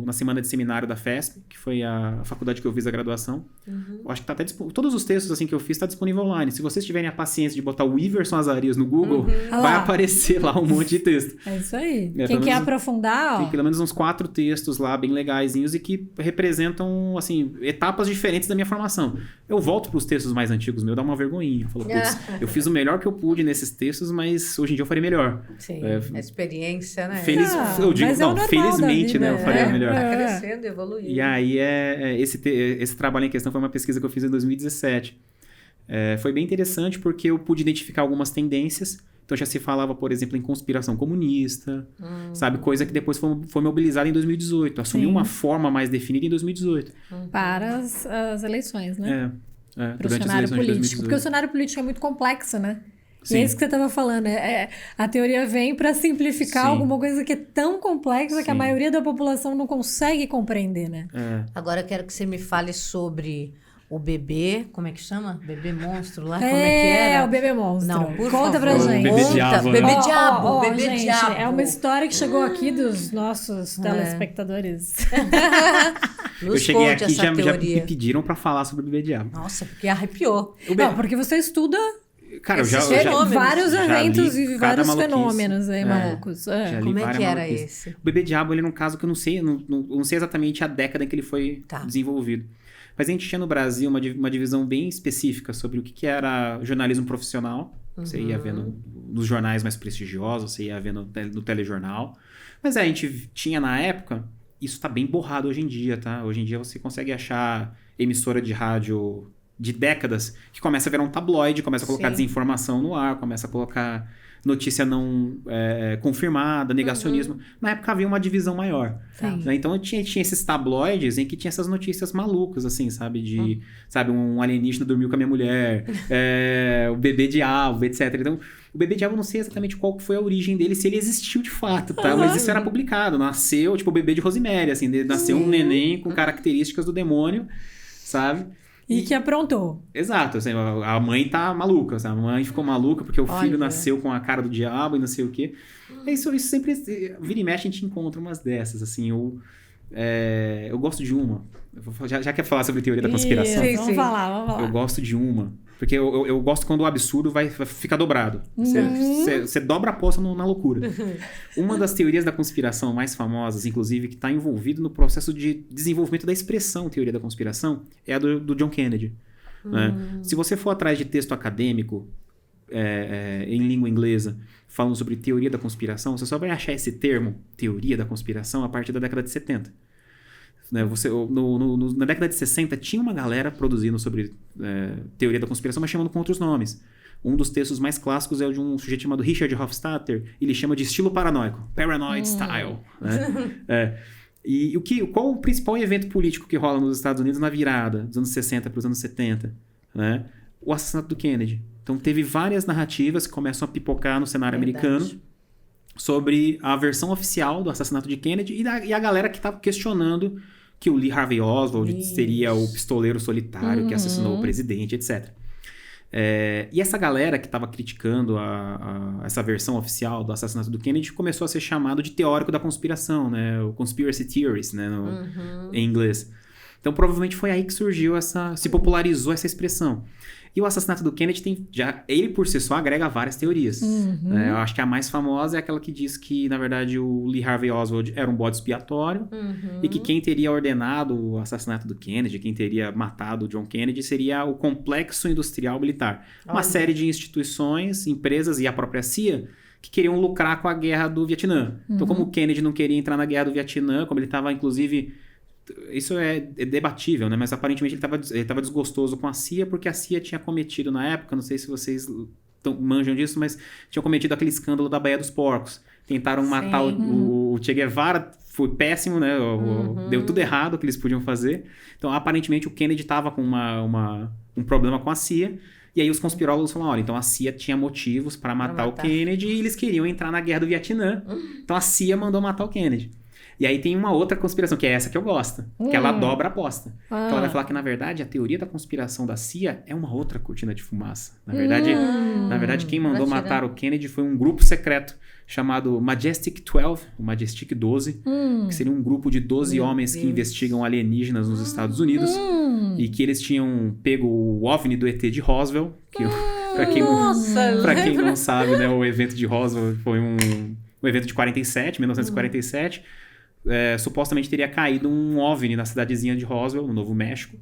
na semana de seminário da FESP, que foi a faculdade que eu fiz a graduação. Eu acho que tá até todos os textos assim que eu fiz está disponível online. Se vocês tiverem a paciência de botar o Iverson Azarias no Google, vai aparecer lá um monte de texto. É isso aí. Quem quer aprofundar, ó. Tem pelo menos uns 4 textos lá bem legaisinhos e que representam, assim, etapas diferentes da minha formação. Eu volto para os textos mais antigos, dá uma vergonhinha. Eu falo, putz, eu fiz o melhor que eu pude nesses textos, mas hoje em dia eu faria melhor. Sim, experiência, né? Eu digo, não, felizmente, né, eu faria melhor. Tá crescendo, evoluindo. E aí, esse trabalho em questão foi uma pesquisa que eu fiz em 2017. Foi bem interessante porque eu pude identificar algumas tendências. Então, já se falava, por exemplo, em conspiração comunista, sabe? Coisa que depois foi mobilizada em 2018. Assumiu uma forma mais definida em 2018. Para as eleições, né? Para o cenário político. Porque o cenário político é muito complexo, né? Sim. E é isso que você estava falando. A teoria vem para simplificar alguma coisa que é tão complexa que a maioria da população não consegue compreender, né? Agora eu quero que você me fale sobre o bebê, como é que chama? Bebê monstro lá? Como é que era? O bebê monstro. Não, por Conta favor. pra gente. Bebê diabo. Bebê diabo, Gente, bebê diabo. é uma história que chegou aqui dos nossos telespectadores. Eu cheguei aqui e já me pediram pra falar sobre o bebê diabo. Nossa, porque arrepiou. Não, porque você estuda... Cara, vários eventos li e vários fenômenos aí, malucos. Como é que era esse? O bebê diabo, ele é um caso que eu não sei exatamente a década em que ele foi desenvolvido. Mas a gente tinha no Brasil uma divisão bem específica sobre o que era jornalismo profissional. Você ia vendo nos jornais mais prestigiosos, você ia vendo no telejornal. Mas a gente tinha na época, isso tá bem borrado hoje em dia, tá? Hoje em dia você consegue achar emissora de rádio de décadas que começa a virar um tabloide, começa a colocar desinformação no ar, começa a colocar notícia não confirmada, negacionismo. Na época havia uma divisão maior. Né? Então tinha esses tabloides em que tinha essas notícias malucas, assim, sabe? Sabe, um alienígena dormiu com a minha mulher, o bebê diabo, etc. Então, o bebê diabo, eu não sei exatamente qual foi a origem dele, se ele existiu de fato, tá? Mas isso era publicado. Nasceu, tipo, o bebê de Rosemary, assim, nasceu um neném com características do demônio, sabe? E que aprontou. Exato, assim, a mãe tá maluca, sabe? A mãe ficou maluca porque o filho Olha. nasceu com a cara do diabo e não sei o quê. Isso sempre, vira e mexe, a gente encontra umas dessas, assim, eu gosto de uma. Já quer falar sobre teoria da conspiração? Isso, Sim, vamos sim. falar. Eu gosto de uma. Porque eu gosto quando o absurdo vai ficar dobrado. Você dobra a aposta na loucura. Uma das teorias da conspiração mais famosas, inclusive, que está envolvido no processo de desenvolvimento da expressão teoria da conspiração, é a do John Kennedy. Né? Se você for atrás de texto acadêmico em língua inglesa, falando sobre teoria da conspiração, você só vai achar esse termo, teoria da conspiração, a partir da década de 70. Né, na década de 60 tinha uma galera produzindo sobre teoria da conspiração, mas chamando com outros nomes. Um dos textos mais clássicos é o de um sujeito chamado Richard Hofstadter. Ele chama de estilo paranoico, paranoid style. Né? E qual o principal evento político que rola nos Estados Unidos na virada dos anos 60 para os anos 70? Né? O assassinato do Kennedy. Então teve várias narrativas que começam a pipocar no cenário americano sobre a versão oficial do assassinato de Kennedy e a galera que estava questionando que o Lee Harvey Oswald seria o pistoleiro solitário que assassinou o presidente, etc. E essa galera que estava criticando essa versão oficial do assassinato do Kennedy começou a ser chamado de teórico da conspiração, né? O conspiracy theorist, né? Em inglês. Então, provavelmente foi aí que surgiu se popularizou essa expressão. E o assassinato do Kennedy ele por si só agrega várias teorias. Eu acho que a mais famosa é aquela que diz que, na verdade, o Lee Harvey Oswald era um bode expiatório e que quem teria ordenado o assassinato do Kennedy, quem teria matado o John Kennedy, seria o complexo industrial militar. Uma série de instituições, empresas e a própria CIA que queriam lucrar com a guerra do Vietnã. Então, como o Kennedy não queria entrar na guerra do Vietnã, como ele estava, inclusive... Isso é debatível, né? Mas aparentemente ele estava desgostoso com a CIA porque a CIA tinha cometido na época, não sei se vocês manjam disso, mas tinha cometido aquele escândalo da Baía dos Porcos. Tentaram matar o Che Guevara, foi péssimo, né? Deu tudo errado o que eles podiam fazer. Então, aparentemente, o Kennedy estava com um problema com a CIA. E aí os conspirólogos falaram, olha, então a CIA tinha motivos para matar o Kennedy e eles queriam entrar na guerra do Vietnã. Então a CIA mandou matar o Kennedy. E aí tem uma outra conspiração, que é essa que eu gosto, que ela dobra a aposta. Que ela vai falar que, na verdade, a teoria da conspiração da CIA é uma outra cortina de fumaça. Na verdade, quem mandou matar o Kennedy foi um grupo secreto chamado Majestic 12, o Majestic 12, que seria um grupo de 12 homens que investigam alienígenas nos Estados Unidos, e que eles tinham pego o OVNI do ET de Roswell, que pra quem não sabe, né, o evento de Roswell foi um evento de 1947, supostamente teria caído um OVNI na cidadezinha de Roswell, no Novo México.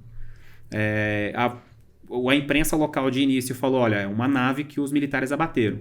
A imprensa local de início falou, olha, é uma nave que os militares abateram.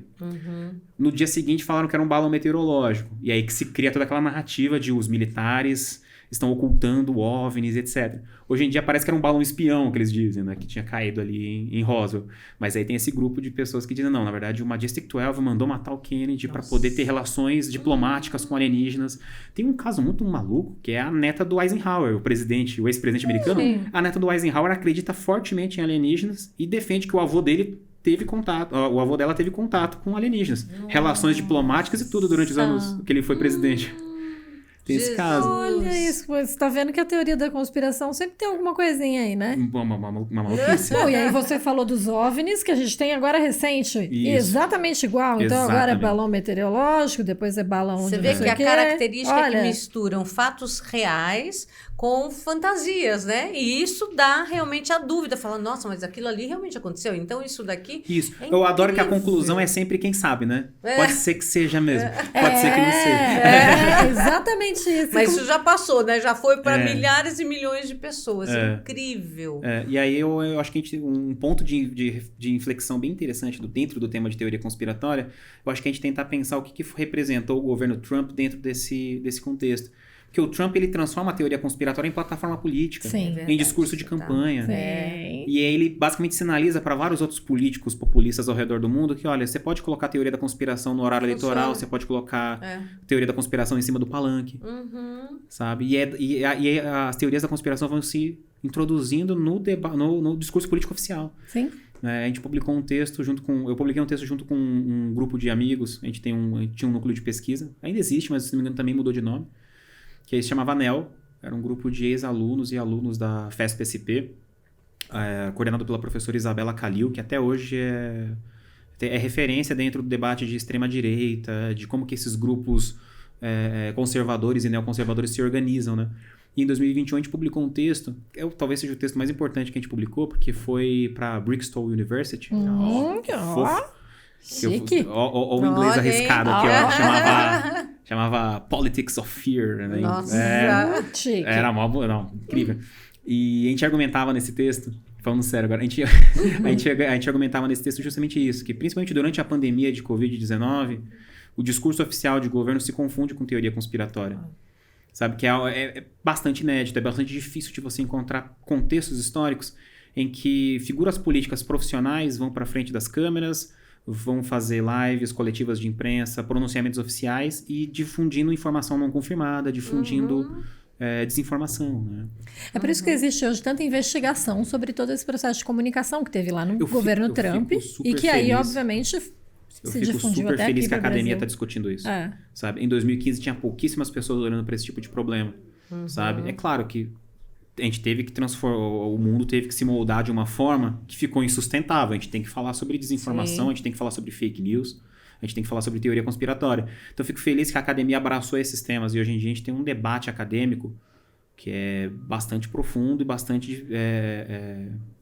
No dia seguinte falaram que era um balão meteorológico. E aí que se cria toda aquela narrativa de os militares estão ocultando OVNIs, etc. Hoje em dia parece que era um balão espião, que eles dizem, né? Que tinha caído ali em Roswell. Mas aí tem esse grupo de pessoas que dizem, não, na verdade o Majestic 12 mandou matar o Kennedy para poder ter relações diplomáticas com alienígenas. Tem um caso muito maluco, que é a neta do Eisenhower, o ex-presidente americano. A neta do Eisenhower acredita fortemente em alienígenas e defende que o avô dela teve contato com alienígenas. Relações diplomáticas e tudo durante os anos que ele foi presidente. Tem esse caso. Olha isso, você tá vendo que a teoria da conspiração sempre tem alguma coisinha aí, né? Uma maluquice. Bom, e aí você falou dos OVNIs, que a gente tem agora recente. Isso. Exatamente igual. Então agora é balão meteorológico, depois é balão Você de vê não sei que o a quê. característica é que Olha, misturam fatos reais com fantasias, né? E isso dá realmente a dúvida. Falando, nossa, mas aquilo ali realmente aconteceu. Então isso daqui... Isso. É Eu adoro que a incrível. conclusão é sempre quem sabe, né? Pode ser que seja mesmo. Pode ser que não seja. É, exatamente isso. Mas isso já passou, né? Já foi para milhares e milhões de pessoas. Incrível. E aí eu acho que um ponto de inflexão bem interessante dentro do tema de teoria conspiratória, eu acho que a gente tentar pensar o que representou o governo Trump dentro desse contexto. Porque o Trump, ele transforma a teoria conspiratória em plataforma política, Sim. em discurso de campanha. Sim. E aí ele basicamente sinaliza para vários outros políticos populistas ao redor do mundo que, olha, você pode colocar a teoria da conspiração no horário eleitoral, você pode colocar a teoria da conspiração em cima do palanque, sabe? E as teorias da conspiração vão se introduzindo no discurso político oficial. Sim. A gente publicou um texto eu publiquei um texto junto com um grupo de amigos, a gente tinha um núcleo de pesquisa, ainda existe, mas se não me engano também mudou de nome, que aí se chamava ANEL, era um grupo de ex-alunos e alunos da FESP-SP, coordenado pela professora Isabela Calil, que até hoje é referência dentro do debate de extrema-direita, de como que esses grupos conservadores e neoconservadores se organizam, né? E em 2021 a gente publicou um texto, talvez seja o texto mais importante que a gente publicou, porque foi para Bristol University. Fofo. Chique. Ó, o inglês arriscado aqui, ó. Chamava Politics of Fear, né? Nossa, chique. Era incrível. E a gente argumentava nesse texto, falando sério agora, a gente argumentava nesse texto justamente isso, que principalmente durante a pandemia de Covid-19, o discurso oficial de governo se confunde com teoria conspiratória. Sabe, que é bastante inédito, é bastante difícil de você encontrar contextos históricos em que figuras políticas profissionais vão para frente das câmeras, vão fazer lives coletivas de imprensa, pronunciamentos oficiais e difundindo informação não confirmada, difundindo desinformação, né? É por isso que existe hoje tanta investigação sobre todo esse processo de comunicação que teve lá no governo Trump e que aí, obviamente, se difundiu até aqui. Eu fico super feliz que a academia está discutindo isso. Sabe? Em 2015 tinha pouquíssimas pessoas olhando para esse tipo de problema. Sabe? É claro que a gente teve que transformar, o mundo teve que se moldar de uma forma que ficou insustentável. A gente tem que falar sobre desinformação, a gente tem que falar sobre fake news, a gente tem que falar sobre teoria conspiratória. Então eu fico feliz que a academia abraçou esses temas e hoje em dia a gente tem um debate acadêmico que é bastante profundo e bastante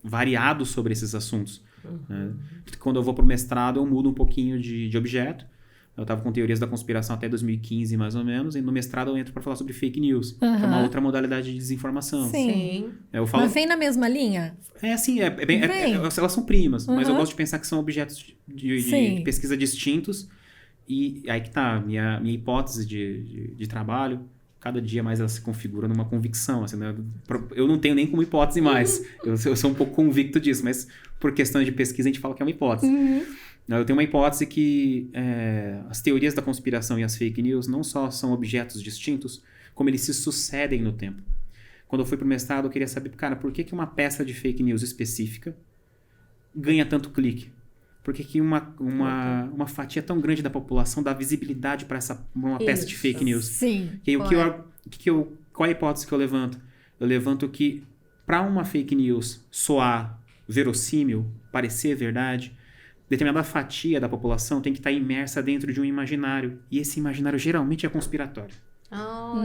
variado sobre esses assuntos. Né? Quando eu vou para o mestrado eu mudo um pouquinho de objeto. Eu estava com teorias da conspiração até 2015, mais ou menos, e no mestrado eu entro para falar sobre fake news, que é uma outra modalidade de desinformação. Sim. Eu falo... Mas vem na mesma linha? Elas são primas, mas eu gosto de pensar que são objetos de pesquisa distintos, e aí que tá, minha hipótese de trabalho, cada dia mais ela se configura numa convicção, assim, né? Eu não tenho nem como hipótese mais, eu sou um pouco convicto disso, mas por questão de pesquisa a gente fala que é uma hipótese. Eu tenho uma hipótese que as teorias da conspiração e as fake news não só são objetos distintos, como eles se sucedem no tempo. Quando eu fui pro mestrado, eu queria saber, cara, por que uma peça de fake news específica ganha tanto clique? Por que uma fatia tão grande da população dá visibilidade para uma peça de fake news? Sim. Qual é a hipótese que eu levanto? Eu levanto que para uma fake news soar verossímil, parecer verdade, determinada fatia da população tem que estar imersa dentro de um imaginário. E esse imaginário geralmente é conspiratório.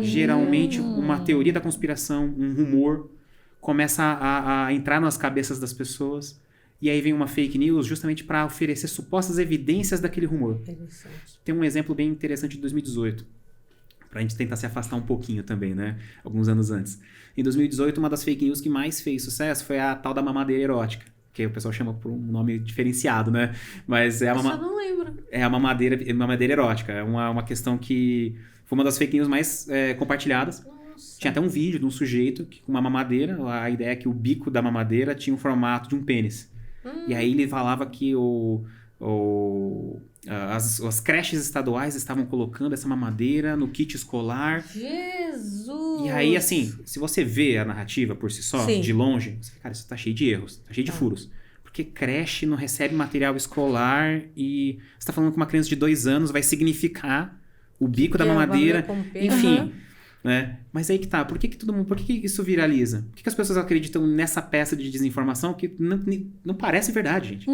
Geralmente, uma teoria da conspiração, um rumor, começa a entrar nas cabeças das pessoas. E aí vem uma fake news justamente para oferecer supostas evidências daquele rumor. Tem um exemplo bem interessante de 2018. Pra gente tentar se afastar um pouquinho também, né? Alguns anos antes. Em 2018, uma das fake news que mais fez sucesso foi a tal da mamadeira erótica. Que o pessoal chama por um nome diferenciado, né? Mas eu só não lembro. É a mamadeira erótica. É uma questão que foi uma das fake news mais compartilhadas. Nossa. Tinha até um vídeo de um sujeito com uma mamadeira. A ideia é que o bico da mamadeira tinha o formato de um pênis. E aí ele falava que as creches estaduais estavam colocando essa mamadeira no kit escolar. Jesus! E aí, assim, se você vê a narrativa por si só, de longe, você fala, cara, isso tá cheio de erros, tá cheio de furos. Porque creche não recebe material escolar e você tá falando que uma criança de 2 anos vai significar o bico da mamadeira, enfim. Né? Mas aí que tá, por que isso viraliza? Por que as pessoas acreditam nessa peça de desinformação que não parece verdade, gente?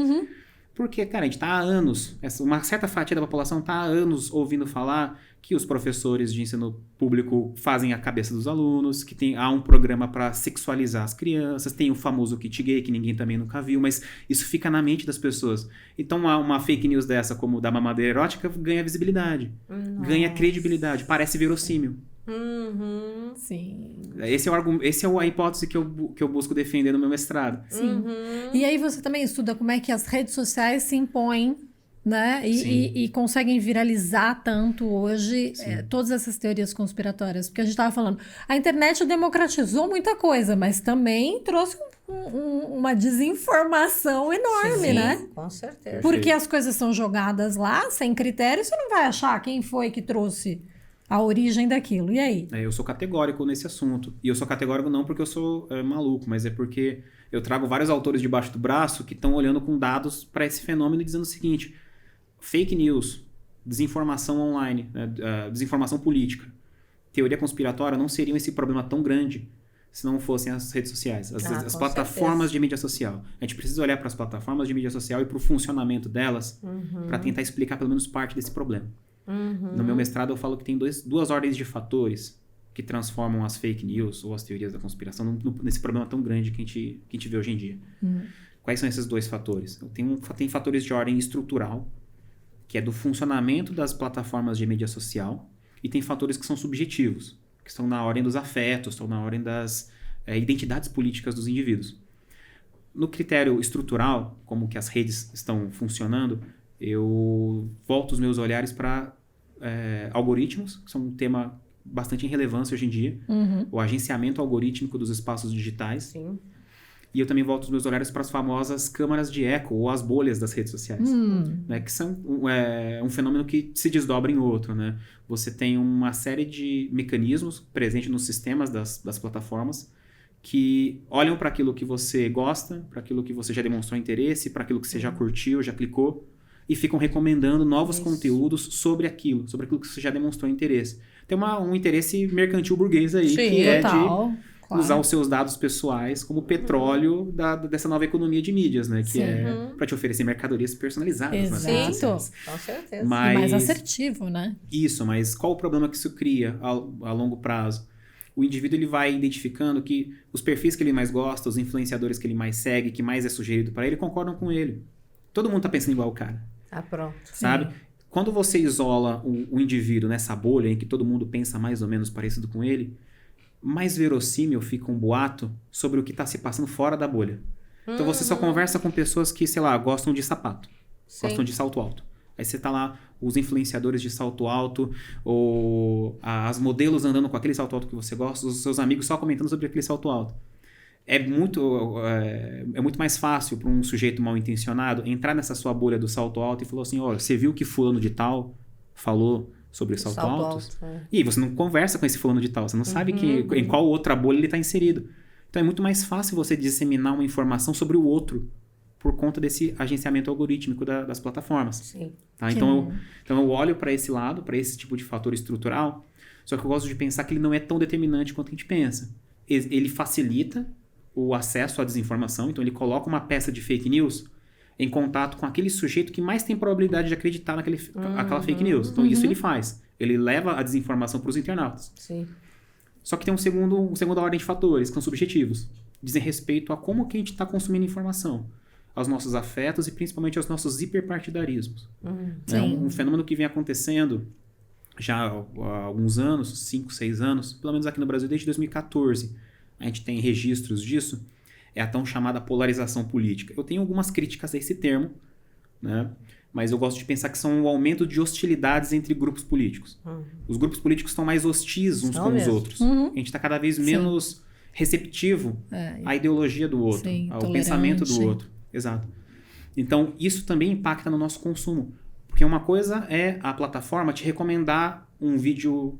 Porque, cara, a gente tá há anos, uma certa fatia da população tá há anos ouvindo falar que os professores de ensino público fazem a cabeça dos alunos, que há um programa para sexualizar as crianças, tem o famoso kit gay, que ninguém também nunca viu, mas isso fica na mente das pessoas. Então, uma fake news dessa, como da mamadeira erótica, ganha visibilidade, ganha credibilidade, parece verossímil. Sim. Esse é a hipótese que eu busco defender no meu mestrado. Sim. E aí você também estuda como é que as redes sociais se impõem, né? E conseguem viralizar tanto hoje todas essas teorias conspiratórias. Porque a gente estava falando, a internet democratizou muita coisa, mas também trouxe uma desinformação enorme, né? Com certeza. Porque as coisas são jogadas lá, sem critério, você não vai achar quem foi que trouxe a origem daquilo. E aí? Eu sou categórico nesse assunto. E eu sou categórico não porque eu sou maluco, mas é porque eu trago vários autores debaixo do braço que estão olhando com dados para esse fenômeno e dizendo o seguinte: fake news, desinformação online, desinformação política, teoria conspiratória não seriam esse problema tão grande se não fossem as redes sociais, as Com plataformas certeza. de mídia social. A gente precisa olhar para as plataformas de mídia social e para o funcionamento delas para tentar explicar pelo menos parte desse problema. No meu mestrado eu falo que tem duas ordens de fatores que transformam as fake news ou as teorias da conspiração nesse problema tão grande que a gente vê hoje em dia. Quais são esses dois fatores? Tem fatores de ordem estrutural, que é do funcionamento das plataformas de mídia social, e tem fatores que são subjetivos, que estão na ordem dos afetos, estão na ordem das identidades políticas dos indivíduos. No critério estrutural, como que as redes estão funcionando, eu volto os meus olhares para algoritmos, que são um tema bastante em relevância hoje em dia, o agenciamento algorítmico dos espaços digitais. Sim. E eu também volto os meus olhares para as famosas câmaras de eco, ou as bolhas das redes sociais, né, que são um fenômeno que se desdobra em outro. Né? Você tem uma série de mecanismos presentes nos sistemas das plataformas que olham para aquilo que você gosta, para aquilo que você já demonstrou interesse, para aquilo que você já curtiu, já clicou, e ficam recomendando novos conteúdos sobre aquilo que você já demonstrou interesse. Tem um interesse mercantil burguês aí, Sim, que total. é de usar os seus dados pessoais como petróleo dessa nova economia de mídias, né? Que é para te oferecer mercadorias personalizadas nas redes Exato. sociais. Com certeza. E mais assertivo, né? Isso, mas qual o problema que isso cria a longo prazo? O indivíduo ele vai identificando que os perfis que ele mais gosta, os influenciadores que ele mais segue, que mais é sugerido para ele, concordam com ele. Todo mundo tá pensando igual o cara, Pronto. sabe? Quando você isola o indivíduo nessa bolha em que todo mundo pensa mais ou menos parecido com ele, mais verossímil fica um boato sobre o que está se passando fora da bolha. Então você só conversa com pessoas que, sei lá, gostam de sapato, gostam de salto alto. Aí você tá lá, os influenciadores de salto alto, ou as modelos andando com aquele salto alto que você gosta, os seus amigos só comentando sobre aquele salto alto. É muito mais fácil para um sujeito mal intencionado entrar nessa sua bolha do salto alto e falar assim, olha, você viu que fulano de tal falou sobre salto alto? E você não conversa com esse fulano de tal, você não sabe em qual outra bolha ele está inserido. Então é muito mais fácil você disseminar uma informação sobre o outro por conta desse agenciamento algorítmico das plataformas. Sim. Tá? Então eu olho para esse lado, para esse tipo de fator estrutural, só que eu gosto de pensar que ele não é tão determinante quanto a gente pensa. Ele facilita o acesso à desinformação, então ele coloca uma peça de fake news em contato com aquele sujeito que mais tem probabilidade de acreditar naquela fake news. Então isso ele faz. Ele leva a desinformação para os internautas. Sim. Só que tem uma segunda ordem de fatores, que são subjetivos. Dizem respeito a como que a gente está consumindo informação, aos nossos afetos e principalmente aos nossos hiperpartidarismos. É um fenômeno que vem acontecendo já há alguns anos, 5, 6 anos, pelo menos aqui no Brasil desde 2014. A gente tem registros disso, é a tão chamada polarização política. Eu tenho algumas críticas a esse termo, né? Mas eu gosto de pensar que são o aumento de hostilidades entre grupos políticos. Os grupos políticos estão mais hostis uns com os outros. A gente está cada vez menos receptivo à ideologia do outro, ao pensamento do outro. Exato. Então, isso também impacta no nosso consumo. Porque uma coisa é a plataforma te recomendar um vídeo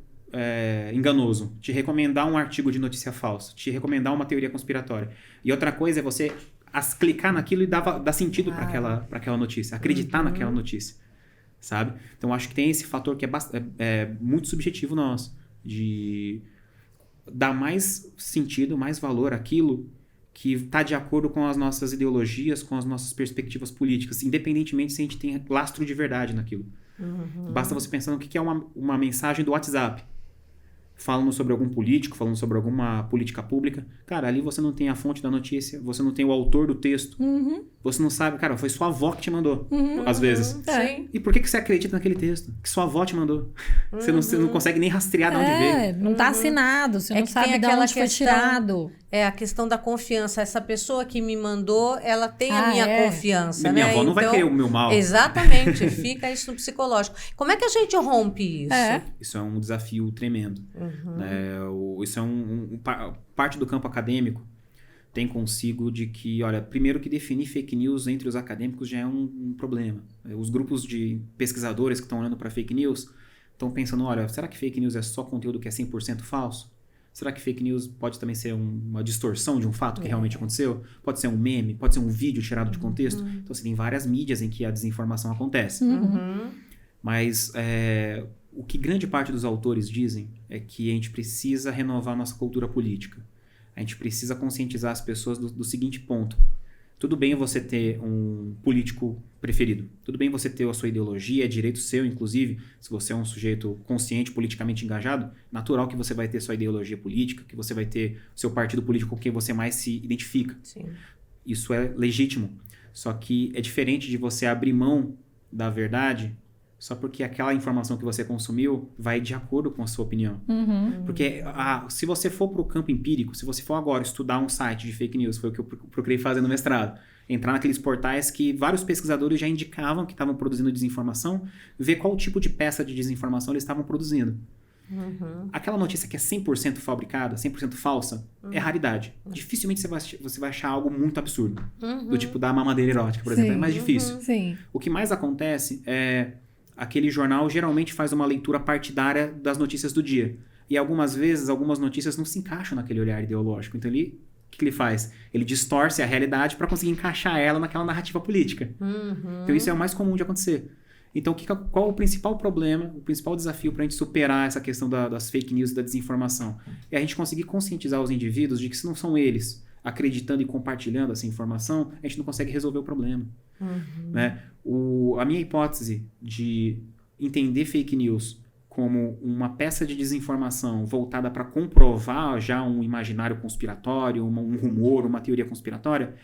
enganoso, te recomendar um artigo de notícia falsa, te recomendar uma teoria conspiratória. E outra coisa é você clicar naquilo e dar sentido para aquela notícia, acreditar naquela notícia, sabe? Então, acho que tem esse fator que é muito subjetivo nosso, de dar mais sentido, mais valor àquilo que está de acordo com as nossas ideologias, com as nossas perspectivas políticas, independentemente se a gente tem lastro de verdade naquilo. Basta você pensar no que é uma mensagem do WhatsApp, falando sobre algum político, falando sobre alguma política pública. Cara, ali você não tem a fonte da notícia, você não tem o autor do texto, você não sabe, cara, foi sua avó que te mandou, às vezes. Sim. E por que você acredita naquele texto? Que sua avó te mandou. Você não consegue nem rastrear de onde veio. Não tá assinado, você não que tem sabe de aquela onde foi questão- tirado. É a questão da confiança. Essa pessoa que me mandou, ela tem a minha confiança, Minha né? avó não vai querer o meu mal. Exatamente. Fica isso no psicológico. Como é que a gente rompe isso? Isso é um desafio tremendo. Né? Isso é parte do campo acadêmico tem consigo de que, olha, primeiro que definir fake news entre os acadêmicos já é um problema. Os grupos de pesquisadores que estão olhando para fake news estão pensando, olha, será que fake news é só conteúdo que é 100% falso? Será que fake news pode também ser uma distorção de um fato que realmente aconteceu? Pode ser um meme, pode ser um vídeo tirado de contexto. Então, assim, tem várias mídias em que a desinformação acontece. Mas o que grande parte dos autores dizem é que a gente precisa renovar nossa cultura política. A gente precisa conscientizar as pessoas do seguinte ponto. Tudo bem você ter um político preferido. Tudo bem você ter a sua ideologia, é direito seu, inclusive, se você é um sujeito consciente, politicamente engajado, natural que você vai ter sua ideologia política, que você vai ter seu partido político com quem você mais se identifica. Sim. Isso é legítimo. Só que é diferente de você abrir mão da verdade só porque aquela informação que você consumiu vai de acordo com a sua opinião. Porque se você for para o campo empírico, se você for agora estudar um site de fake news, foi o que eu procurei fazer no mestrado, entrar naqueles portais que vários pesquisadores já indicavam que estavam produzindo desinformação, ver qual tipo de peça de desinformação eles estavam produzindo. Aquela notícia que é 100% fabricada, 100% falsa, é raridade. Dificilmente você vai achar algo muito absurdo. Do tipo da mamadeira erótica, por exemplo. É mais difícil. Sim. O que mais acontece é... Aquele jornal geralmente faz uma leitura partidária das notícias do dia. E algumas vezes, algumas notícias não se encaixam naquele olhar ideológico. Então, o que ele faz? Ele distorce a realidade para conseguir encaixar ela naquela narrativa política. Então, isso é o mais comum de acontecer. Então, qual o principal problema, o principal desafio para a gente superar essa questão das fake news e da desinformação? É a gente conseguir conscientizar os indivíduos de que se não são eles acreditando e compartilhando essa informação, a gente não consegue resolver o problema. Né? A minha hipótese de entender fake news como uma peça de desinformação voltada para comprovar já um imaginário conspiratório, um rumor, uma teoria conspiratória,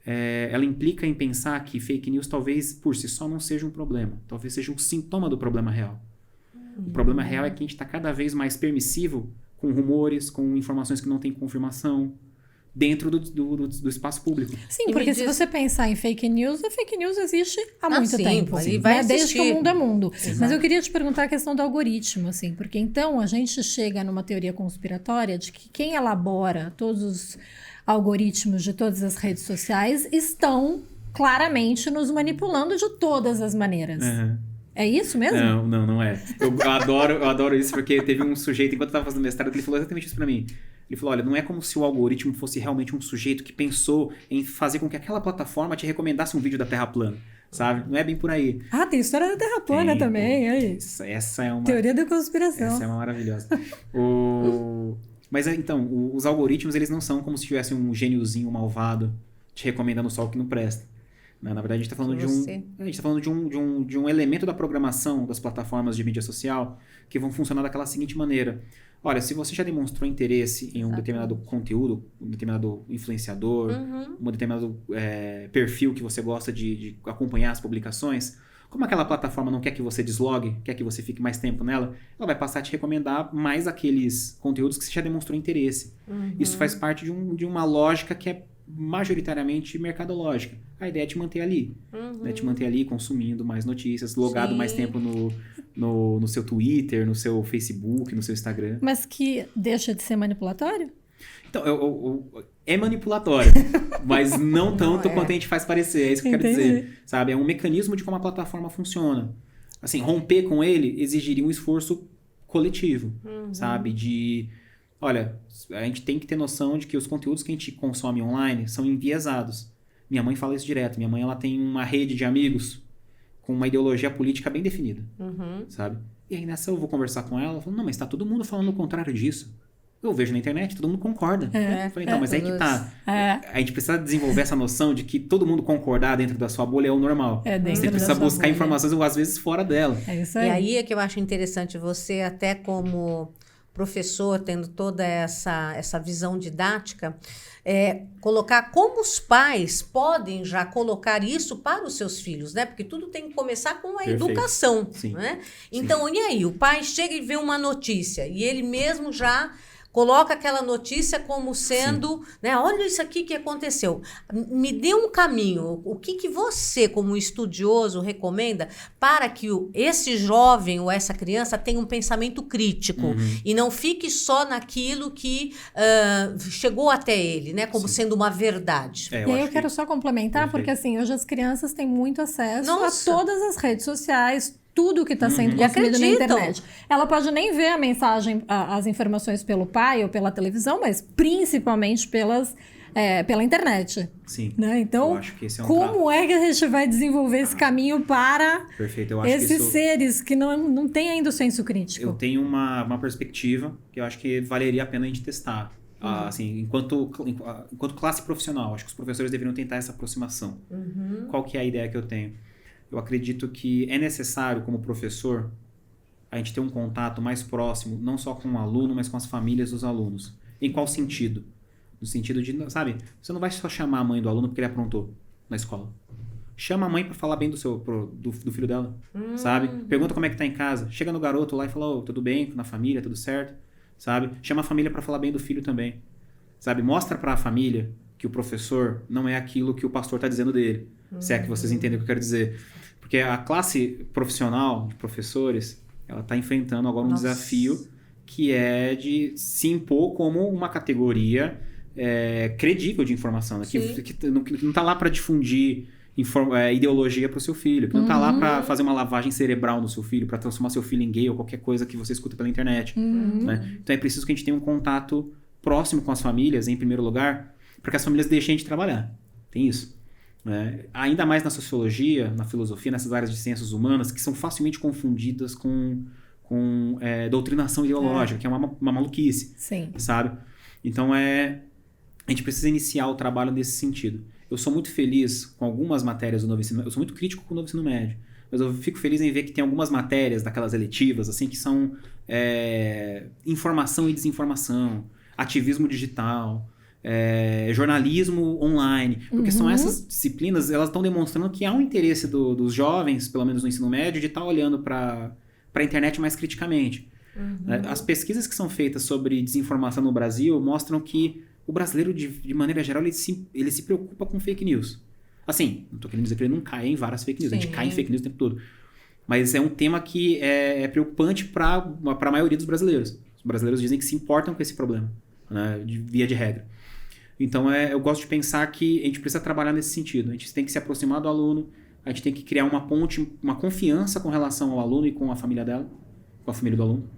ela implica em pensar que fake news talvez por si só não seja um problema, talvez seja um sintoma do problema real. O problema real é que a gente está cada vez mais permissivo com rumores, com informações que não têm confirmação, dentro do espaço público. Sim, porque se você pensar em fake news, a fake news existe há muito tempo. Sim, vai desde que o mundo é mundo. Exato. Mas eu queria te perguntar a questão do algoritmo, assim, porque então a gente chega numa teoria conspiratória de que quem elabora todos os algoritmos de todas as redes sociais estão claramente nos manipulando de todas as maneiras. É isso mesmo? Não é. Eu adoro isso, porque teve um sujeito, enquanto eu estava fazendo mestrado, que ele falou exatamente isso para mim. Ele falou, olha, não é como se o algoritmo fosse realmente um sujeito que pensou em fazer com que aquela plataforma te recomendasse um vídeo da Terra plana, sabe? Não é bem por aí. Tem história da Terra plana também, aí. Essa é uma... Teoria da conspiração. Essa é uma maravilhosa. Mas então, os algoritmos, eles não são como se tivesse um gêniozinho malvado te recomendando só o que não presta. Na verdade, a gente está falando de um elemento da programação das plataformas de mídia social que vão funcionar daquela seguinte maneira. Olha, se você já demonstrou interesse em um determinado conteúdo, um determinado influenciador, um determinado perfil que você gosta de acompanhar as publicações, como aquela plataforma não quer que você deslogue, quer que você fique mais tempo nela, ela vai passar a te recomendar mais aqueles conteúdos que você já demonstrou interesse. Isso faz parte de uma lógica que é majoritariamente mercadológica. A ideia é te manter ali, né? Te manter ali consumindo mais notícias, logado mais tempo no seu Twitter, no seu Facebook, no seu Instagram. Mas que deixa de ser manipulatório? Então, é manipulatório, mas não tanto quanto a gente faz parecer. É isso que eu quero dizer. Sabe? É um mecanismo de como a plataforma funciona. Assim, romper com ele exigiria um esforço coletivo, sabe? Olha, a gente tem que ter noção de que os conteúdos que a gente consome online são enviesados. Minha mãe fala isso direto. Minha mãe, ela tem uma rede de amigos com uma ideologia política bem definida, sabe? E aí nessa eu vou conversar com ela, falando, não, mas tá todo mundo falando o contrário disso. Eu vejo na internet, todo mundo concorda. Eu falei, então, mas aí que tá. A gente precisa desenvolver essa noção de que todo mundo concordar dentro da sua bolha é o normal. Você precisa buscar informações, às vezes, fora dela. É isso aí. E aí é que eu acho interessante você, até como professor, tendo toda essa visão didática, colocar como os pais podem já colocar isso para os seus filhos, né? Porque tudo tem que começar com a educação, né? Então, e aí? O pai chega e vê uma notícia e ele mesmo já coloca aquela notícia como sendo, né? Olha isso aqui que aconteceu. Me dê um caminho. O que você, como estudioso, recomenda para que esse jovem ou essa criança tenha um pensamento crítico e não fique só naquilo que chegou até ele, né? Como sendo uma verdade. E aí eu quero só complementar, porque assim, hoje as crianças têm muito acesso a todas as redes sociais, tudo que está sendo consumido na internet. Ela pode nem ver a mensagem, as informações pelo pai ou pela televisão, mas principalmente pela internet. Sim. Né? Então, eu acho que esse é como é que a gente vai desenvolver esse caminho para esses seres que não têm ainda o senso crítico? Eu tenho uma perspectiva que eu acho que valeria a pena a gente testar. Assim, enquanto classe profissional, acho que os professores deveriam tentar essa aproximação. Qual que é a ideia que eu tenho? Eu acredito que é necessário, como professor, a gente ter um contato mais próximo, não só com o aluno, mas com as famílias dos alunos. Em qual sentido? No sentido de, sabe, você não vai só chamar a mãe do aluno porque ele aprontou na escola. Chama a mãe para falar bem do filho dela, sabe? Pergunta como é que tá em casa. Chega no garoto lá e fala, tudo bem, na família, tudo certo, sabe? Chama a família para falar bem do filho também, sabe? Mostra para a família que o professor não é aquilo que o pastor tá dizendo dele. Se é que vocês entendem o que eu quero dizer. Porque a classe profissional de professores, ela tá enfrentando agora um desafio que é de se impor como uma categoria credível de informação, né? que não tá lá para difundir ideologia para o seu filho, que não tá lá para fazer uma lavagem cerebral no seu filho, para transformar seu filho em gay ou qualquer coisa que você escuta pela internet. Né? Então é preciso que a gente tenha um contato próximo com as famílias, em primeiro lugar, para que as famílias deixem de trabalhar. Tem isso. Né? Ainda mais na sociologia, na filosofia, nessas áreas de ciências humanas, que são facilmente confundidas com doutrinação ideológica, que é uma maluquice. Sim. Sabe? Então a gente precisa iniciar o trabalho nesse sentido. Eu sou muito feliz com algumas matérias do novo ensino médio. Eu sou muito crítico com o novo ensino médio. Mas eu fico feliz em ver que tem algumas matérias daquelas eletivas, assim, que são informação e desinformação, ativismo digital, jornalismo online. Porque são essas disciplinas, elas estão demonstrando que há um interesse dos jovens, pelo menos no ensino médio, de estar olhando para a internet mais criticamente. As pesquisas que são feitas sobre desinformação no Brasil mostram que o brasileiro, de maneira geral, ele se preocupa com fake news. Assim, não estou querendo dizer que ele não cai em várias fake news. Sim. A gente cai em fake news o tempo todo. Mas é um tema que é preocupante para a maioria dos brasileiros. Os brasileiros dizem que se importam com esse problema, né, via de regra. Então, eu gosto de pensar que a gente precisa trabalhar nesse sentido. A gente tem que se aproximar do aluno, a gente tem que criar uma ponte, uma confiança com relação ao aluno e com a família dela, com a família do aluno.